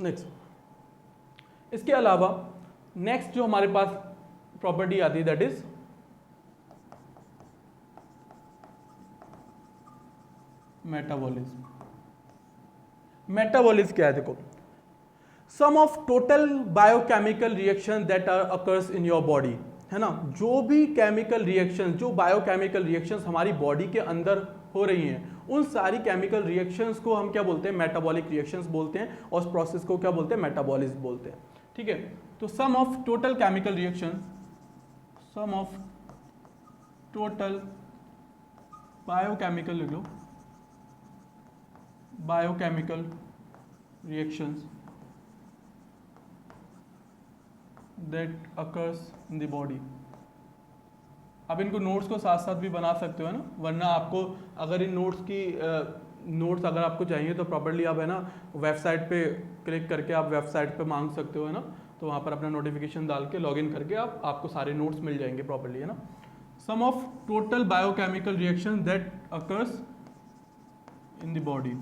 नेक्स्ट, इसके अलावा नेक्स्ट जो हमारे पास प्रॉपर्टी आती है दैट इज मेटाबॉलिज्म। मेटाबॉलिज्म क्या है, देखो, sum of total biochemical reaction that are occurs in your body, है ना, जो भी केमिकल रिएक्शन, जो बायोकेमिकल रिएक्शंस हमारी बॉडी के अंदर हो रही हैं उन सारी केमिकल रिएक्शंस को हम क्या बोलते हैं, मेटाबॉलिक रिएक्शंस बोलते हैं, और उस प्रोसेस को क्या बोलते हैं, मेटाबॉलिज्म बोलते हैं। ठीक है, तो sum of total chemical reaction, sum of total biochemical लिख लो, biochemical reactions that occurs in the body. अब इनको नोट्स को साथ साथ भी बना सकते हो, है ना, वरना आपको अगर इन नोट्स की नोट्स अगर आपको चाहिए तो प्रॉपर्ली आप, है ना, वेबसाइट पे क्लिक करके आप वेबसाइट पे मांग सकते हो, है ना, तो वहाँ पर अपना नोटिफिकेशन डाल के लॉगिन करके आपको सारे नोट्स मिल जाएंगे प्रॉपर्ली, है ना। Sum of total biochemical reaction that occurs in the body.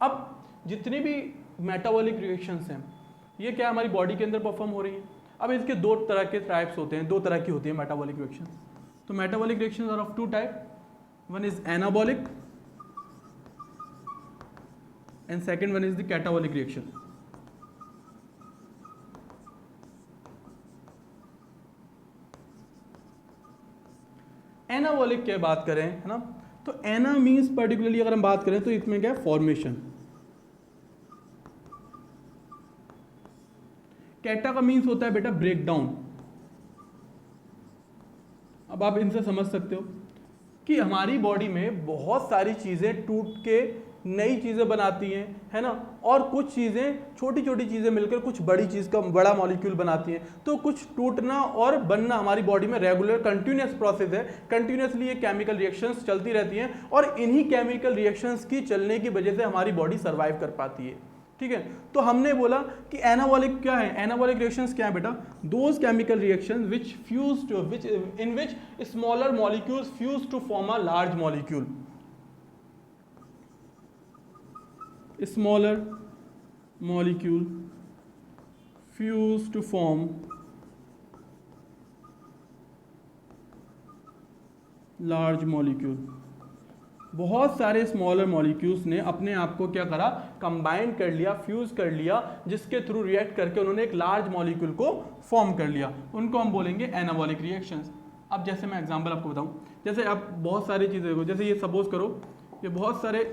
अब जितनी भी मेटाबॉलिक रिएक्शंस हैं ये क्या हमारी बॉडी के अंदर परफॉर्म हो रही हैं। अब इसके दो तरह के टाइप्स होते हैं, दो तरह की होती है मेटाबॉलिक रिएक्शन। तो metabolic reactions are of two type, one is anabolic and second one is the catabolic reaction. Anabolic की बात करें, है ना, तो एना मीन्स पर्टिकुलरली अगर हम बात करें तो इसमें क्या है, फॉर्मेशन। कैटा का मीन्स होता है बेटा ब्रेक डाउन। अब आप इनसे समझ सकते हो कि हमारी बॉडी में बहुत सारी चीजें टूट के नई चीजें बनाती हैं, है ना, और कुछ चीजें छोटी छोटी चीजें मिलकर कुछ बड़ी चीज का बड़ा मॉलिक्यूल बनाती हैं। तो कुछ टूटना और बनना हमारी बॉडी में रेगुलर कंटिन्यूअस प्रोसेस है, कंटिन्यूअसली ये केमिकल रिएक्शंस चलती रहती हैं, और इन्हीं केमिकल रिएक्शंस की चलने की वजह से हमारी बॉडी सर्वाइव कर पाती है। ठीक है, तो हमने बोला कि एनाबॉलिक क्या है, एनाबॉलिक रिएक्शंस क्या है बेटा, those chemical reactions which fuse to which in which smaller molecules fuse to form a large molecule. Smaller molecule fuse to form large molecule। बहुत सारे स्मॉलर मॉलिक्यूल्स ने अपने आप को क्या करा, कंबाइन कर लिया, फ्यूज कर लिया, जिसके थ्रू रिएक्ट करके उन्होंने एक लार्ज मॉलिक्यूल को फॉर्म कर लिया। उनको हम बोलेंगे एनाबॉलिक रिएक्शंस। अब जैसे मैं एग्जांपल आपको बताऊं, जैसे आप बहुत सारी चीज़ें देखो, जैसे ये सपोज करो ये बहुत सारे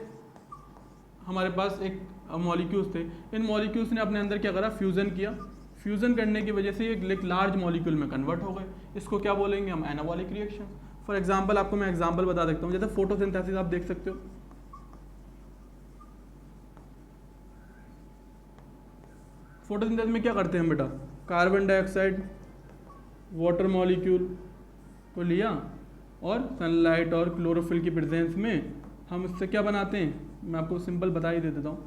हमारे पास एक मॉलिक्यूल्स थे, इन मॉलिक्यूल्स ने अपने अंदर क्या करा, फ्यूज़न किया, फ्यूज़न करने की वजह से ये एक लार्ज मॉलिक्यूल में कन्वर्ट हो गए। इसको क्या बोलेंगे हम, एनाबॉलिक रिएक्शन। फॉर एग्जांपल आपको मैं एग्जांपल बता सकता हूँ, जैसे फोटोसिंथेसिस आप देख सकते हो। फोटोसिंथेसिस में क्या करते हैं हम बेटा, कार्बन डाइऑक्साइड वाटर मॉलिक्यूल को लिया और सनलाइट और क्लोरोफिल की प्रेजेंस में हम इससे क्या बनाते हैं, मैं आपको सिंपल बता ही दे देता हूँ,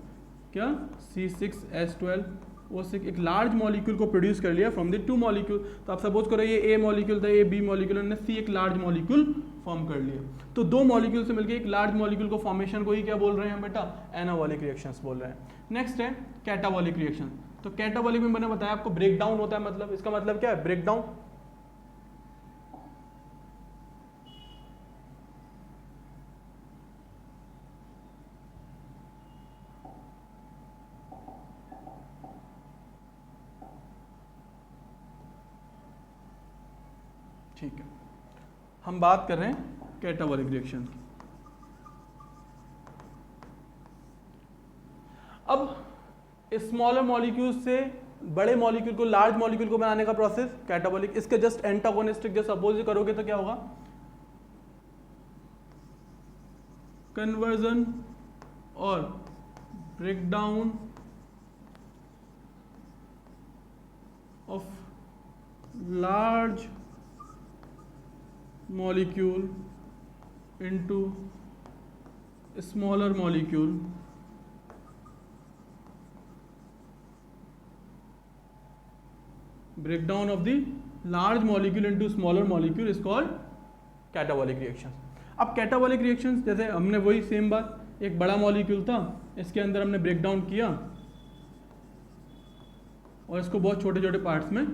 क्या C6H12O6 एक लार्ज मॉलिक्यूल को प्रोड्यूस कर लिया फ्रॉम द टू मॉलिक्यूल। तो आप सपोज करो ये ए मॉलिक्यूल था, ये बी मॉलिक्यूल, उन्होंने सी एक लार्ज मॉलिक्यूल फॉर्म कर लिया। तो दो मॉलिक्यूल से मिलकर एक लार्ज मॉलिक्यूल को फॉर्मेशन को ही क्या बोल रहे हैं बेटा, एनाबॉलिक रिएक्शंस बोल रहे हैं। नेक्स्ट है कैटाबॉलिक रिएक्शन। तो कैटाबॉलिक में मैंने बताया आपको ब्रेक डाउन होता है, मतलब इसका मतलब क्या है, ब्रेक डाउन। ठीक है, हम बात कर रहे हैं कैटाबॉलिक रिएक्शन की। अब स्मॉलर मॉलिक्यूल से बड़े मॉलिक्यूल को, लार्ज मॉलिक्यूल को बनाने का प्रोसेस कैटाबॉलिक। इसके जस्ट एंटागोनिस्टिक जो सपोज करोगे तो क्या होगा, कन्वर्जन और breakdown of large molecule into smaller molecule breakdown of the large molecule into smaller molecule is called catabolic reactions। अब catabolic reactions जैसे हमने वही सेम बात, एक बड़ा मॉलिक्यूल था, इसके अंदर हमने ब्रेक डाउन किया और इसको बहुत छोटे छोटे पार्ट्स में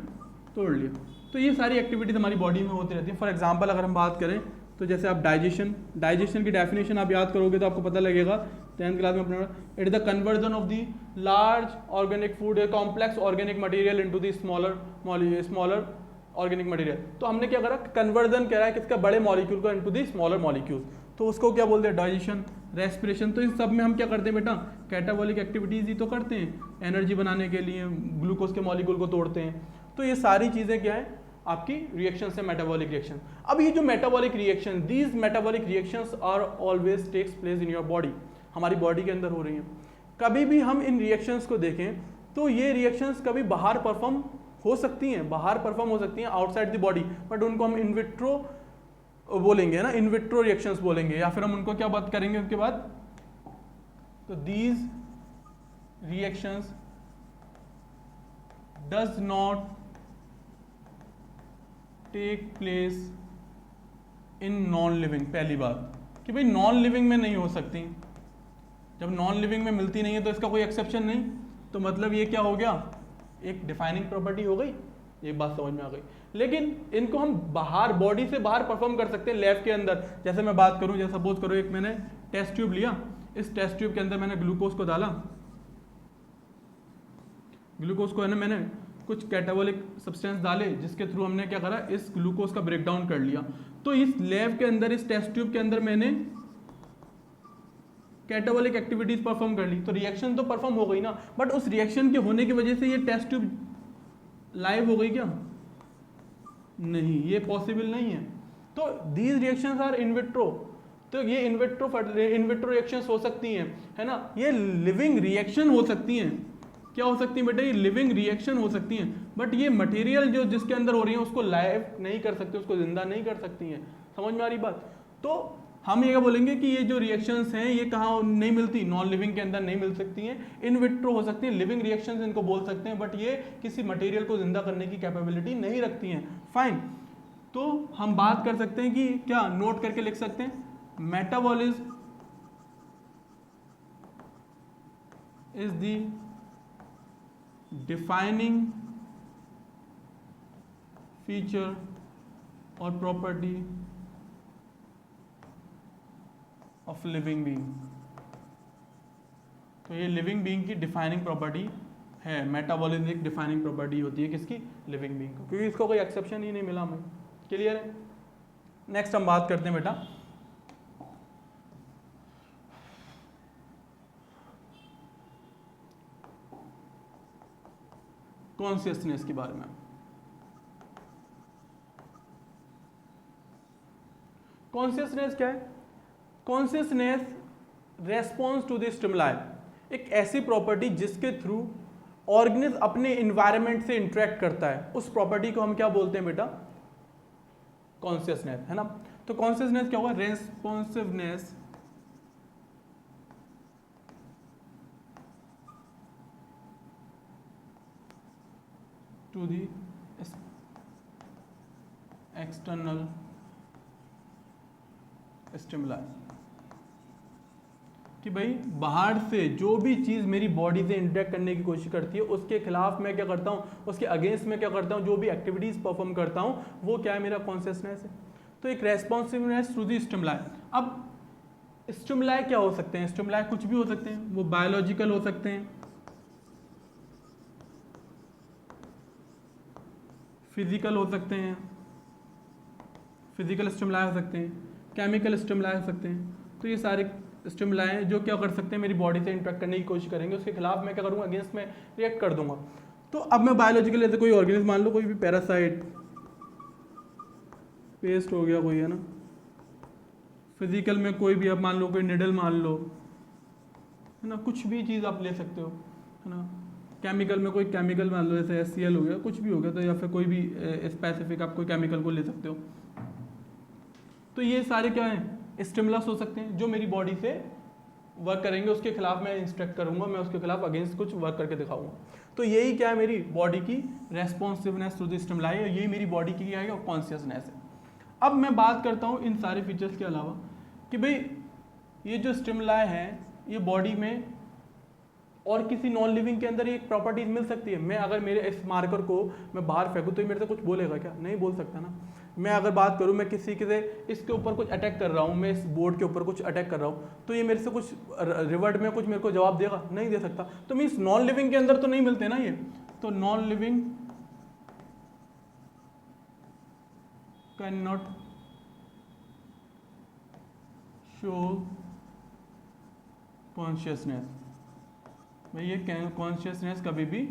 तोड़ लिया। तो ये सारी एक्टिविटीज हमारी बॉडी में होती रहती है। फॉर एग्जांपल अगर हम बात करें तो जैसे आप डाइजेशन की डेफिनेशन आप याद करोगे तो आपको पता लगेगा 10th क्लास में अपना, it is the conversion of the large organic food complex organic material into the smaller organic material. तो हमने क्या करा, कन्वर्जन करा है किसका, बड़े मॉलिक्यूल का इनटू दी स्मॉलर मॉलिक्यूल्स, तो उसको क्या बोलते हैं, डाइजेशन, रेस्पिरेशन। तो इन सब में हम क्या करते हैं बेटा, कैटाबॉलिक एक्टिविटीज ही तो करते हैं, एनर्जी बनाने के लिए ग्लूकोज के मॉलिक्यूल को तोड़ते हैं। तो ये सारी चीज़ें क्या है आपकी रिएक्शन से मेटाबॉलिक रिएक्शन। अब ये जो metabolic reaction, these metabolic reactions are always takes place in your body, हमारी बॉडी के अंदर हो रही हैं। कभी भी हम इन रिएक्शंस को देखें तो ये रिएक्शंस कभी बाहर परफॉर्म हो सकती हैं, बाहर परफॉर्म हो सकती हैं आउटसाइड द बॉडी, बट उनको हम इन विट्रो बोलेंगे ना, इन विट्रो रिएक्शंस बोलेंगे, या फिर हम उनको क्या बात करेंगे उसके बाद, तो these reactions does not take place in non living. पहली बात कि भाई नॉन लिविंग में नहीं हो सकती, जब नॉन लिविंग में मिलती नहीं है तो इसका कोई एक्सेप्शन नहीं, तो मतलब ये क्या हो गया, एक डिफाइनिंग प्रॉपर्टी हो गई, ये बात समझ में आ गई। लेकिन इनको हम बाहर, बॉडी से बाहर परफॉर्म कर सकते हैं लैब के अंदर। जैसे मैं बात करूं, जैसे सपोज करो एक मैंने टेस्ट ट्यूब लिया, इस टेस्ट ट्यूब के अंदर मैंने ग्लूकोज को डाला, ग्लूकोज को है ना मैंने कुछ कैटाबॉलिक सब्सटेंस डाले, जिसके थ्रू हमने क्या करा, इस ग्लूकोज का ब्रेकडाउन कर लिया। तो इस लैब के अंदर, इस टेस्ट ट्यूब के अंदर मैंने कैटाबॉलिक एक्टिविटीज परफॉर्म कर ली, तो रिएक्शन तो परफॉर्म हो गई ना, बट उस रिएक्शन के होने की वजह से ये टेस्ट ट्यूब लाइव हो गई क्या, नहीं, ये पॉसिबल नहीं है। तो these reactions are in vitro, तो ये इन विट्रो रिएक्शंस हो सकती हैं, है ना, ये लिविंग रिएक्शन हो सकती हैं। क्या हो सकती है बेटा, ये लिविंग रिएक्शन हो सकती हैं, बट ये मटेरियल जो जिसके अंदर हो रही है उसको लाइव नहीं कर सकती, उसको जिंदा नहीं कर सकती हैं। समझ में आ रही बात। तो हम ये क्या बोलेंगे कि ये जो रिएक्शंस हैं ये कहाँ नहीं मिलती, नॉन लिविंग के अंदर नहीं मिल सकती हैं, इन विट्रो हो सकती हैं, लिविंग रिएक्शंस इनको बोल सकते हैं, बट ये किसी मटेरियल को जिंदा करने की कैपेबिलिटी नहीं रखती हैं। फाइन, तो हम बात कर सकते हैं कि क्या, नोट करके लिख सकते हैं, metabolism is the defining feature और प्रॉपर्टी ऑफ लिविंग बीइंग। तो ये लिविंग बीइंग की डिफाइनिंग प्रॉपर्टी है, मेटाबॉलिज्म एक डिफाइनिंग प्रॉपर्टी होती है किसकी, लिविंग बीइंग को, क्योंकि इसको कोई एक्सेप्शन ही नहीं मिला हमें। क्लियर है। नेक्स्ट हम बात करते हैं बेटा कॉन्शियसनेस के बारे में। कॉन्शियसनेस क्या है, consciousness response to the stimuli, एक ऐसी प्रॉपर्टी जिसके थ्रू ऑर्गेनिज्म अपने इन्वायरमेंट से इंटरेक्ट करता है, उस प्रॉपर्टी को हम क्या बोलते हैं बेटा, कॉन्शियसनेस, है ना। तो कॉन्शियसनेस क्या होगा, responsiveness to the external stimuli, कि भाई बाहर से जो भी चीज़ मेरी बॉडी से इंटरेक्ट करने की कोशिश करती है उसके खिलाफ मैं क्या करता हूँ, उसके अगेंस्ट में क्या करता हूँ, जो भी एक्टिविटीज़ परफॉर्म करता हूँ वो क्या है, मेरा कॉन्शियसनेस है। तो एक रेस्पॉन्सिवनेस टू दी स्टिमुलाई। अब स्टिमुलाई क्या हो सकते हैं, स्टिमुलाई कुछ भी हो सकते हैं, वो बायोलॉजिकल हो सकते हैं, फिजिकल हो सकते हैं, फिजिकल स्टिमुलाई हो सकते हैं, केमिकल स्टिमुलाई हो सकते हैं। तो ये सारे स्टिमुलाई हैं जो क्या कर सकते हैं, मेरी बॉडी से इंटरेक्ट करने की कोशिश करेंगे, उसके खिलाफ मैं क्या करूँगा, अगेंस्ट में रिएक्ट कर दूंगा। तो अब मैं बायोलॉजिकल ऐसे कोई ऑर्गेनिज्म मान लो, कोई भी पैरासाइट, पेस्ट हो गया कोई, है ना, फिजिकल में कोई भी, आप मान लो कोई निडल मान लो, है ना, कुछ भी चीज़ आप ले सकते हो, है ना। केमिकल में कोई केमिकल मान लो, जैसे HCl हो गया, कुछ भी हो गया, तो या फिर कोई भी स्पेसिफिक आप कोई केमिकल को ले सकते हो। तो ये सारे क्या हैं, स्टिमुलस हो सकते हैं जो मेरी बॉडी से वर्क करेंगे, उसके खिलाफ मैं इंस्ट्रक्ट करूंगा, मैं उसके खिलाफ अगेंस्ट कुछ वर्क करके दिखाऊंगा। तो यही क्या है, मेरी बॉडी की रेस्पॉन्सिवनेस टू द स्टिमुलाई, और यही मेरी बॉडी की क्या है, कॉन्शियसनेस है। अब मैं बात करता हूँ इन सारे फीचर्स के अलावा कि भाई ये जो स्टिमुलाई है ये बॉडी में और किसी नॉन लिविंग के अंदर एक प्रॉपर्टीज मिल सकती है। मैं अगर मेरे इस मार्कर को मैं बाहर फेंकूँ तो ये मेरे से कुछ बोलेगा क्या, नहीं बोल सकता ना। मैं अगर बात करूँ, मैं किसी के से इसके ऊपर कुछ अटैक कर रहा हूँ, मैं इस बोर्ड के ऊपर कुछ अटैक कर रहा हूँ, तो ये मेरे से कुछ रिवर्ट में कुछ मेरे को जवाब देगा, नहीं दे सकता। तो मीन्स नॉन लिविंग के अंदर तो नहीं मिलते ना ये। तो non living can not show consciousness, भाई ये कॉन्शियसनेस कभी भी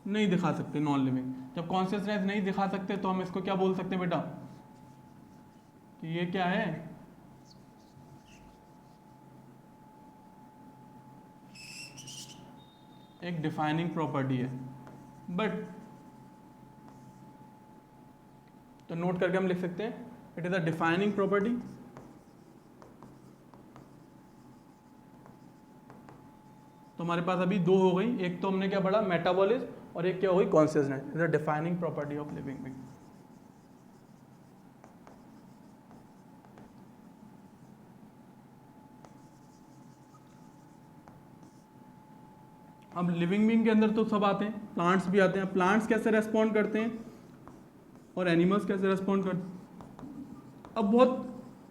नहीं दिखा सकते नॉन लिविंग। जब कॉन्शियसनेस नहीं दिखा सकते तो हम इसको क्या बोल सकते हैं बेटा कि ये क्या है, एक डिफाइनिंग प्रॉपर्टी है। बट तो नोट करके हम लिख सकते हैं it is a defining property तो हमारे पास अभी दो हो गई, एक तो हमने क्या पढ़ा मेटाबॉलिज्म और एक क्या हो गई consciousness, is a defining property of living being. अब लिविंग बीइंग के अंदर तो सब आते हैं, प्लांट्स भी आते हैं। प्लांट्स कैसे रेस्पॉन्ड करते हैं और एनिमल्स कैसे रेस्पॉन्ड करते हैं। अब बहुत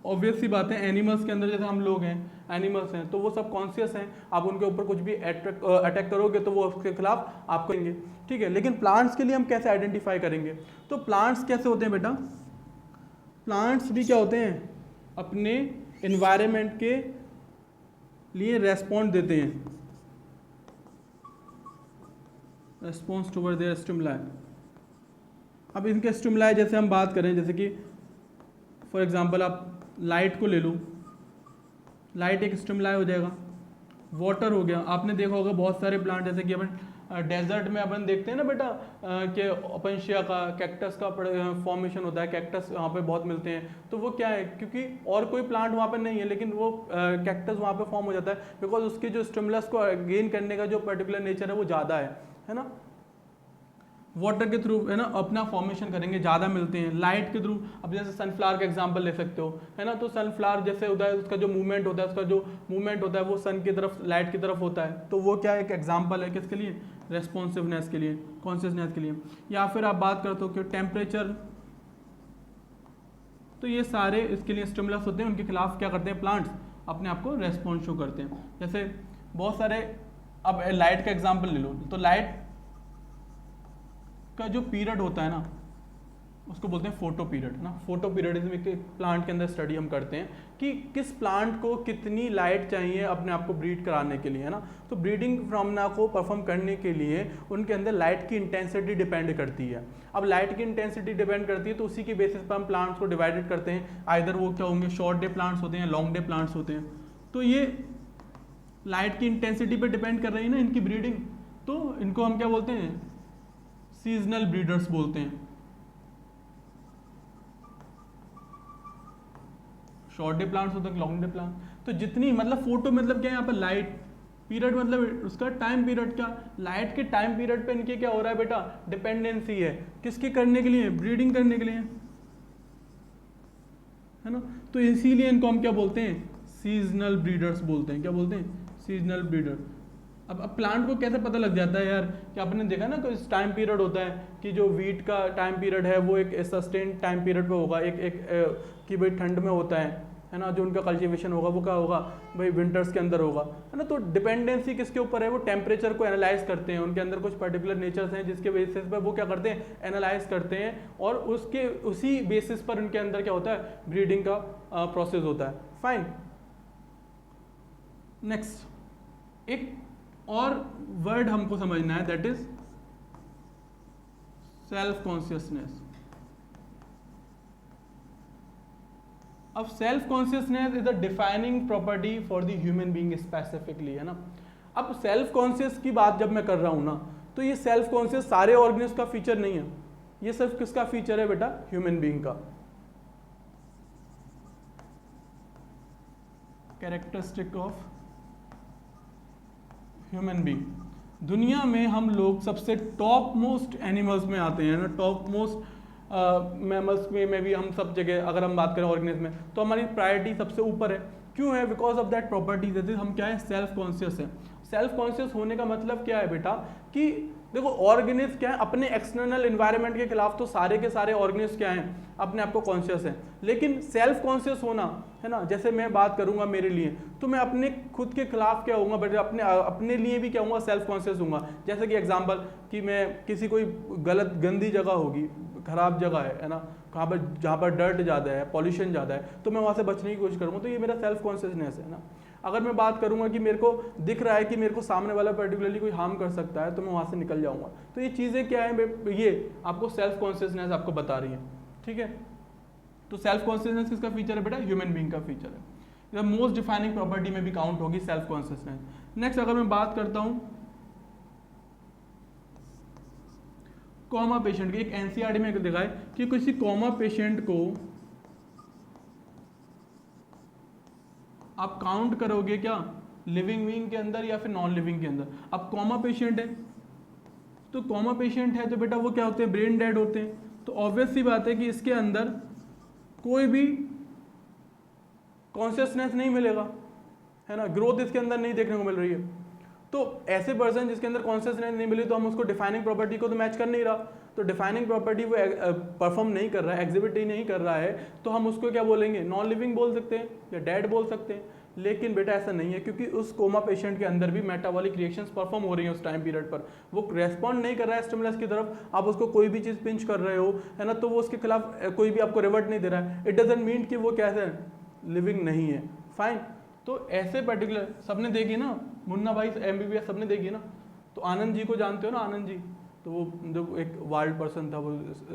ऑब्वियस सी बात है, एनिमल्स के अंदर जैसे हम लोग हैं, एनिमल्स हैं तो वो सब कॉन्शियस हैं, आप उनके ऊपर कुछ भी अटैक करोगे तो वो उसके खिलाफ आपको करेंगे, ठीक है। लेकिन प्लांट्स के लिए हम कैसे आइडेंटिफाई करेंगे, तो प्लांट्स कैसे होते हैं बेटा, प्लांट्स भी क्या होते हैं अपने एनवायरनमेंट के लिए रेस्पॉन्ड देते हैं, रेस्पॉन्स टुवर्ड देयर स्टिमुलाई। अब इनके स्टिमुलाई जैसे हम बात करें, जैसे कि फॉर एग्जांपल आप लाइट को ले लो, लाइट एक स्टिमुलाई हो जाएगा। वाटर हो गया, आपने देखा होगा बहुत सारे प्लांट जैसे कि अपन डेजर्ट में अपन देखते हैं ना बेटा कि ओपेंशिया का, कैक्टस का फॉर्मेशन होता है, कैक्टस वहाँ पे बहुत मिलते हैं। तो वो क्या है, क्योंकि और कोई प्लांट वहाँ पे नहीं है लेकिन वो कैक्टस वहाँ पे फॉर्म हो जाता है बिकॉज उसके जो स्टिमुलस को गेन करने का जो पर्टिकुलर नेचर है वो ज़्यादा है ना। वाटर के थ्रू है ना अपना फॉर्मेशन करेंगे, ज़्यादा मिलते हैं। लाइट के थ्रू, अब जैसे सनफ्लावर का एग्जांपल ले सकते हो है ना, तो सनफ्लावर जैसे होता है उसका जो मूवमेंट होता है, उसका जो मूवमेंट होता है वो सन की तरफ, लाइट की तरफ होता है। तो वो क्या एक एग्जांपल है किसके लिए, रेस्पॉन्सिवनेस के लिए, कॉन्शियसनेस के लिए। या फिर आप बात करते हो कि टेम्परेचर, तो ये सारे इसके लिए स्टिमुलस होते हैं, उनके खिलाफ क्या करते हैं प्लांट्स अपने आप को रेस्पॉन्स शो करते हैं। जैसे बहुत सारे, अब लाइट का एग्जाम्पल ले लो, तो लाइट का जो पीरियड होता है ना उसको बोलते हैं फोटो पीरियड है ना। फोटो पीरियडिज्म के प्लांट के अंदर स्टडी हम करते हैं कि किस प्लांट को कितनी लाइट चाहिए अपने आप को ब्रीड कराने के लिए है ना। तो ब्रीडिंग फिनोमेना को परफॉर्म करने के लिए उनके अंदर लाइट की इंटेंसिटी डिपेंड करती है। अब लाइट की इंटेंसिटी डिपेंड करती है तो उसी की बेसिस पर हम प्लांट्स को डिवाइडेड करते हैं, आइदर वो क्या होंगे शॉर्ट डे प्लांट्स होते हैं, लॉन्ग डे प्लांट्स होते हैं। तो ये लाइट की इंटेंसिटी पर डिपेंड कर रही है ना इनकी ब्रीडिंग, तो इनको हम क्या बोलते हैं सीजनल ब्रीडर्स बोलते हैं। शॉर्ट डे प्लांट्स होते हैं, लॉन्ग डे प्लांट। तो जितनी मतलब फोटो मतलब क्या है यहाँ पर लाइट पीरियड, मतलब उसका टाइम पीरियड, क्या लाइट के टाइम पीरियड पे इनके क्या हो रहा है बेटा डिपेंडेंसी है, किसके करने के लिए, ब्रीडिंग करने के लिए है ना। तो इसीलिए इनको हम क्या बोलते हैं सीजनल ब्रीडर्स बोलते हैं। क्या बोलते हैं सीजनल ब्रीडर। अब प्लांट को कैसे पता लग जाता है यार कि आपने देखा ना कोई टाइम पीरियड होता है कि जो वीट का टाइम पीरियड है वो एक सस्टेन टाइम पीरियड पे होगा, एक कि भाई ठंड में होता है ना। जो उनका कल्टीवेशन होगा वो क्या होगा भाई विंटर्स के अंदर होगा है ना। तो डिपेंडेंसी किसके ऊपर है, वो टेम्परेचर को एनालाइज करते हैं, उनके अंदर कुछ पर्टिकुलर नेचर्स हैं जिसके बेसिस पर वो क्या करते हैं एनालाइज करते हैं और उसी बेसिस पर उनके अंदर क्या होता है ब्रीडिंग का प्रोसेस होता है। फाइन, नेक्स्ट एक और वर्ड हमको समझना है, दैट इज सेल्फ कॉन्शियसनेस। अब self consciousness is a defining property for the human being specifically है ना। अब सेल्फ कॉन्शियस की बात जब मैं कर रहा हूं ना, तो ये सेल्फ कॉन्शियस सारे ऑर्गेनिज्म का फीचर नहीं है, ये सिर्फ किसका फीचर है बेटा ह्यूमन बीइंग का। Characteristic of human being. दुनिया में हम लोग सबसे टॉप मोस्ट एनिमल्स में आते हैं ना, टॉप मोस्ट मैमल्स में भी हम सब जगह अगर हम बात करें ऑर्गेनिज्म में तो हमारी प्रायोरिटी सबसे ऊपर है। क्यों है, बिकॉज ऑफ दैट प्रॉपर्टीज, हम क्या है सेल्फ कॉन्शियस है। सेल्फ कॉन्शियस होने का मतलब क्या है बेटा कि देखो ऑर्गेनिज्म क्या है अपने एक्सटर्नल एनवायरनमेंट के खिलाफ तो सारे के सारे ऑर्गेनिज्म क्या हैं अपने आप को कॉन्शियस हैं, लेकिन सेल्फ कॉन्शियस होना है ना, जैसे मैं बात करूंगा मेरे लिए तो मैं अपने खुद के खिलाफ क्या होऊंगा बट अपने लिए भी क्या होऊंगा सेल्फ कॉन्शियस होऊंगा। जैसे कि एग्जांपल कि मैं किसी कोई गलत गंदी जगह होगी खराब जगह है ना, कहाँ पर जहाँ पर डर्ट ज़्यादा है, पॉल्यूशन ज़्यादा है, तो मैं वहाँ से बचने की कोशिश करूँगा। तो ये मेरा सेल्फ कॉन्शियसनेस है ना। अगर मैं बात करूँगा कि मेरे को दिख रहा है कि मेरे को सामने वाला पर्टिकुलरली कोई हार्म कर सकता है, तो मैं वहाँ से निकल जाऊँगा। तो ये चीज़ें क्या है, ये आपको सेल्फ कॉन्शियसनेस आपको बता रही है, ठीक है। तो सेल्फ कॉन्शियसनेस किसका फीचर है बेटा? ह्यूमन बीइंग का फीचर है। यह मोस्ट डिफाइनिंग प्रॉपर्टी में भी काउंट होगी सेल्फ कॉन्शियसनेस। नेक्स्ट अगर मैं बात करता हूँ कॉमा पेशेंट की, एक एनसीईआरटी में देखा है कि किसी कॉमा पेशेंट को आप काउंट करोगे क्या लिविंग बीइंग के अंदर या फिर नॉन लिविंग के अंदर। अब कॉमा पेशेंट है, तो कॉमा पेशेंट है तो बेटा वो क्या होते हैं? ब्रेन डेड होते हैं। तो ऑब्वियस सी बात है कि इसके अंदर कोई भी कॉन्शियसनेस नहीं मिलेगा, है ना, ग्रोथ इसके अंदर नहीं देखने को मिल रही है। तो ऐसे पर्सन जिसके अंदर कॉन्शियसनेस नहीं मिली, तो हम उसको डिफाइनिंग प्रॉपर्टी को तो मैच कर नहीं रहा, तो डिफाइनिंग प्रॉपर्टी वो परफॉर्म नहीं कर रहा है, एग्जिबिट ही नहीं कर रहा है, तो हम उसको क्या बोलेंगे? नॉन लिविंग बोल सकते हैं या डेड बोल सकते हैं। लेकिन बेटा ऐसा नहीं है, क्योंकि उस कोमा पेशेंट के अंदर भी मेटाबॉलिक रिएक्शंस परफॉर्म हो रही हैं उस टाइम पीरियड पर, वो रेस्पॉन्ड नहीं कर रहा है स्टिमुलस की तरफ। आप उसको कोई भी चीज़ पिंच कर रहे हो, है ना, तो वो उसके खिलाफ कोई भी आपको रिवर्ट नहीं दे रहा है। इट डजंट मीन कि वो कैसे लिविंग नहीं है, फाइन। तो ऐसे पर्टिकुलर सबने देखी ना, मुन्ना भाई MBBS सबने देखी ना। तो आनंद जी को जानते हो ना, आनंद जी, तो वो जो एक वाइल्ड पर्सन था, वो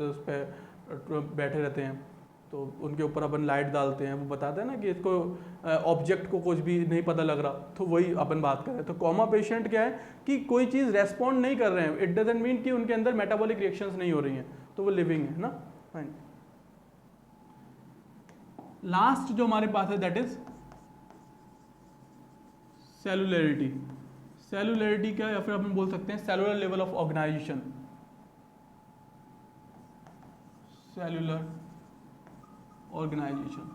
उस पर बैठे रहते हैं, तो उनके ऊपर अपन लाइट डालते हैं, वो बताते हैं ना कि इसको ऑब्जेक्ट को कुछ भी नहीं पता लग रहा, तो वही अपन बात कर रहे हैं। तो कॉमा पेशेंट क्या है कि कोई चीज़ रेस्पॉन्ड नहीं कर रहे हैं, इट डजंट मीन कि उनके अंदर मेटाबॉलिक रिएक्शंस नहीं हो रही हैं, तो वो लिविंग है ना, फाइन। लास्ट जो हमारे पास है दैट इज सेलुलरिटी। सेलुलरिटी क्या, या फिर अपन बोल सकते हैं cellular level of organisation, cellular organisation.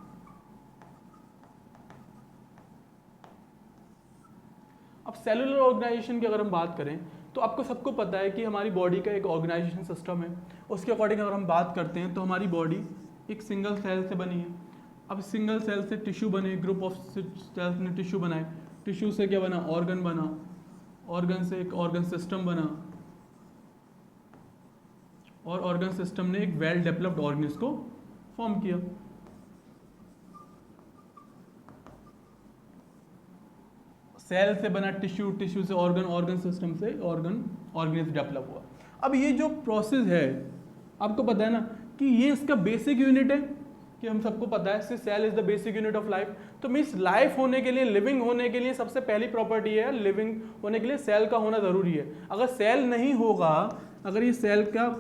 अब सेलुलर ऑर्गेनाइजेशन की अगर हम बात करें, तो आपको सबको पता है कि हमारी बॉडी का एक ऑर्गेनाइजेशन सिस्टम है। उसके अकॉर्डिंग अगर हम बात करते हैं, तो हमारी बॉडी एक सिंगल सेल से बनी है। अब सिंगल सेल से टिश्यू बने, ग्रुप ऑफ सेल्स ने टिश्यू बनाए, टिश्यू से क्या बना? ऑर्गन बना, ऑर्गन से एक ऑर्गन सिस्टम बना, और ऑर्गन सिस्टम ने एक वेल डेवलप्ड ऑर्गेनिज्म को फॉर्म किया। सेल से बना टिश्यू, टिश्यू से ऑर्गन, ऑर्गन सिस्टम से ऑर्गेनिज्म डेवलप हुआ। अब ये जो प्रोसेस है, आपको पता है ना कि ये इसका बेसिक यूनिट है, कि हम सबको पता है cell is the basic unit of life. तो मीन्स लाइफ होने के लिए, लिविंग होने के लिए सबसे पहली प्रॉपर्टी है, लिविंग होने के लिए सेल का होना जरूरी है। अगर सेल नहीं होगा, अगर ये सेल का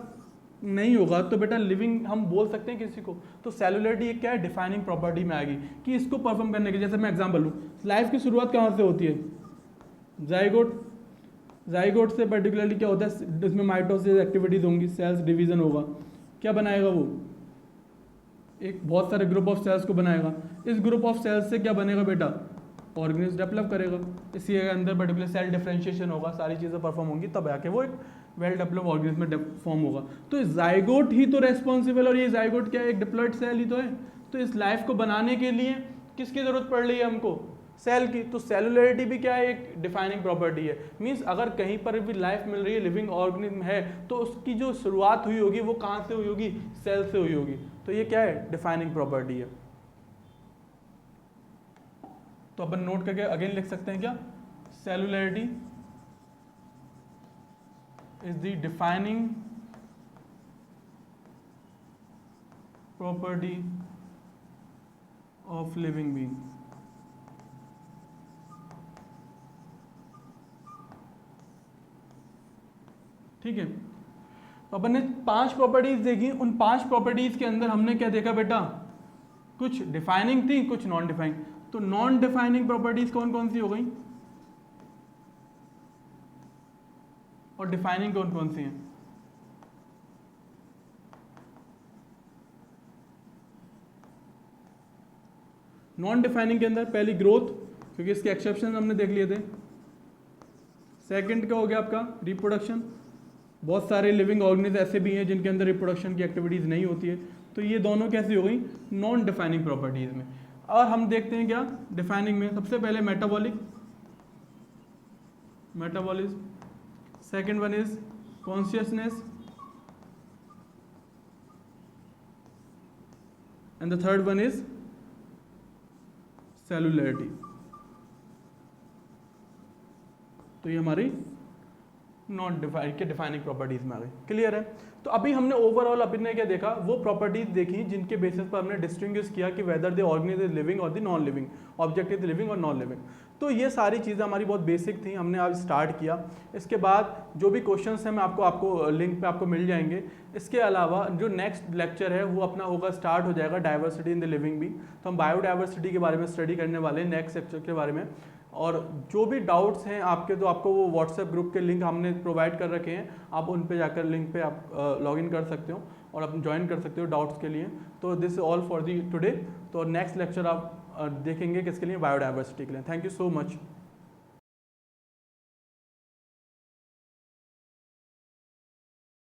नहीं होगा, तो बेटा लिविंग हम बोल सकते हैं किसी को। तो सेलुलरिटी क्या है? डिफाइनिंग प्रॉपर्टी में आएगी कि इसको परफॉर्म करने के, जैसे मैं एग्जांपल लूँ, लाइफ की शुरुआत कहाँ से होती है? जाइगोट, जाइगोट से पर्टिकुलरली क्या होता है? इसमें माइटोसिस एक्टिविटीज होंगी, सेल्स डिवीजन होगा, क्या बनाएगा वो? एक बहुत सारे ग्रुप ऑफ सेल्स को बनाएगा। इस ग्रुप ऑफ सेल्स से क्या बनेगा बेटा? ऑर्गेनिज्म डेवलप करेगा। इसी के अंदर पर्टिकुलर सेल डिफरेंशिएशन होगा, सारी चीज़ें परफॉर्म होंगी, तब आके वो एक वेल डेवलप ऑर्गेनिज्म में फॉर्म होगा। तो जाइगोट ही तो रेस्पॉन्सिबल, और ये जाइगोट क्या है? एक डिप्लॉइड सेल ही तो है। तो इस लाइफ को बनाने के लिए किसकी जरूरत पड़ रही है हमको? सेल की। तो सेलुलरिटी भी क्या है? एक डिफाइनिंग प्रॉपर्टी है। मीन्स अगर कहीं पर भी लाइफ मिल रही है, लिविंग ऑर्गेनिज्म है, तो उसकी जो शुरुआत हुई होगी वो कहाँ से हुई होगी? सेल से हुई होगी। तो ये क्या है? डिफाइनिंग प्रॉपर्टी है। तो अपन नोट करके अगेन लिख सकते हैं क्या? Cellularity is the defining property of living being. ठीक है, तो अपन ने 5 प्रॉपर्टीज देखी। उन 5 प्रॉपर्टीज के अंदर हमने क्या देखा बेटा? कुछ डिफाइनिंग थी, कुछ नॉन डिफाइनिंग। तो नॉन डिफाइनिंग प्रॉपर्टीज कौन कौन सी हो गई और डिफाइनिंग कौन कौन सी हैं? नॉन डिफाइनिंग के अंदर पहली ग्रोथ, क्योंकि इसके एक्सेप्शन हमने देख लिए थे। सेकंड क्या हो गया आपका? रिप्रोडक्शन। बहुत सारे लिविंग ऑर्गेनिज्म ऐसे भी हैं जिनके अंदर रिप्रोडक्शन की एक्टिविटीज नहीं होती है। तो ये दोनों कैसी हो गई? नॉन डिफाइनिंग प्रॉपर्टीज में। और हम देखते हैं क्या डिफाइनिंग में? सबसे पहले metabolism, second one is consciousness, and the third one is cellularity. तो ये हमारी नॉन डिफाइनिंग प्रॉपर्टीज में आ गई। क्लियर है? तो अभी हमने ओवरऑल अभी ने क्या देखा, वो प्रॉपर्टीज देखी जिनके बेसिस पर हमने डिस्टिंग्विश किया कि whether the organism is living और the non living, object is living और नॉन लिविंग। तो ये सारी चीज़ें हमारी बहुत बेसिक थी, हमने आज स्टार्ट किया। इसके बाद जो भी क्वेश्चंस हैं मैं आपको लिंक पे आपको मिल जाएंगे। इसके अलावा जो नेक्स्ट लेक्चर है वो अपना होगा, स्टार्ट हो जाएगा डाइवर्सिटी इन द लिविंग भी। तो हम बायोडाइवर्सिटी के बारे में स्टडी करने वाले हैं नेक्स्ट लेक्चर के बारे में। और जो भी डाउट्स हैं आपके, तो आपको वो व्हाट्सएप ग्रुप के लिंक हमने प्रोवाइड कर रखे हैं, आप उन पे जाकर लिंक पे आप लॉगिन कर सकते हो और आप ज्वाइन कर सकते हो डाउट्स के लिए। तो this is all for the today. तो नेक्स्ट लेक्चर आप देखेंगे किसके लिए, बायोडाइवर्सिटी के लिए। Thank you so much.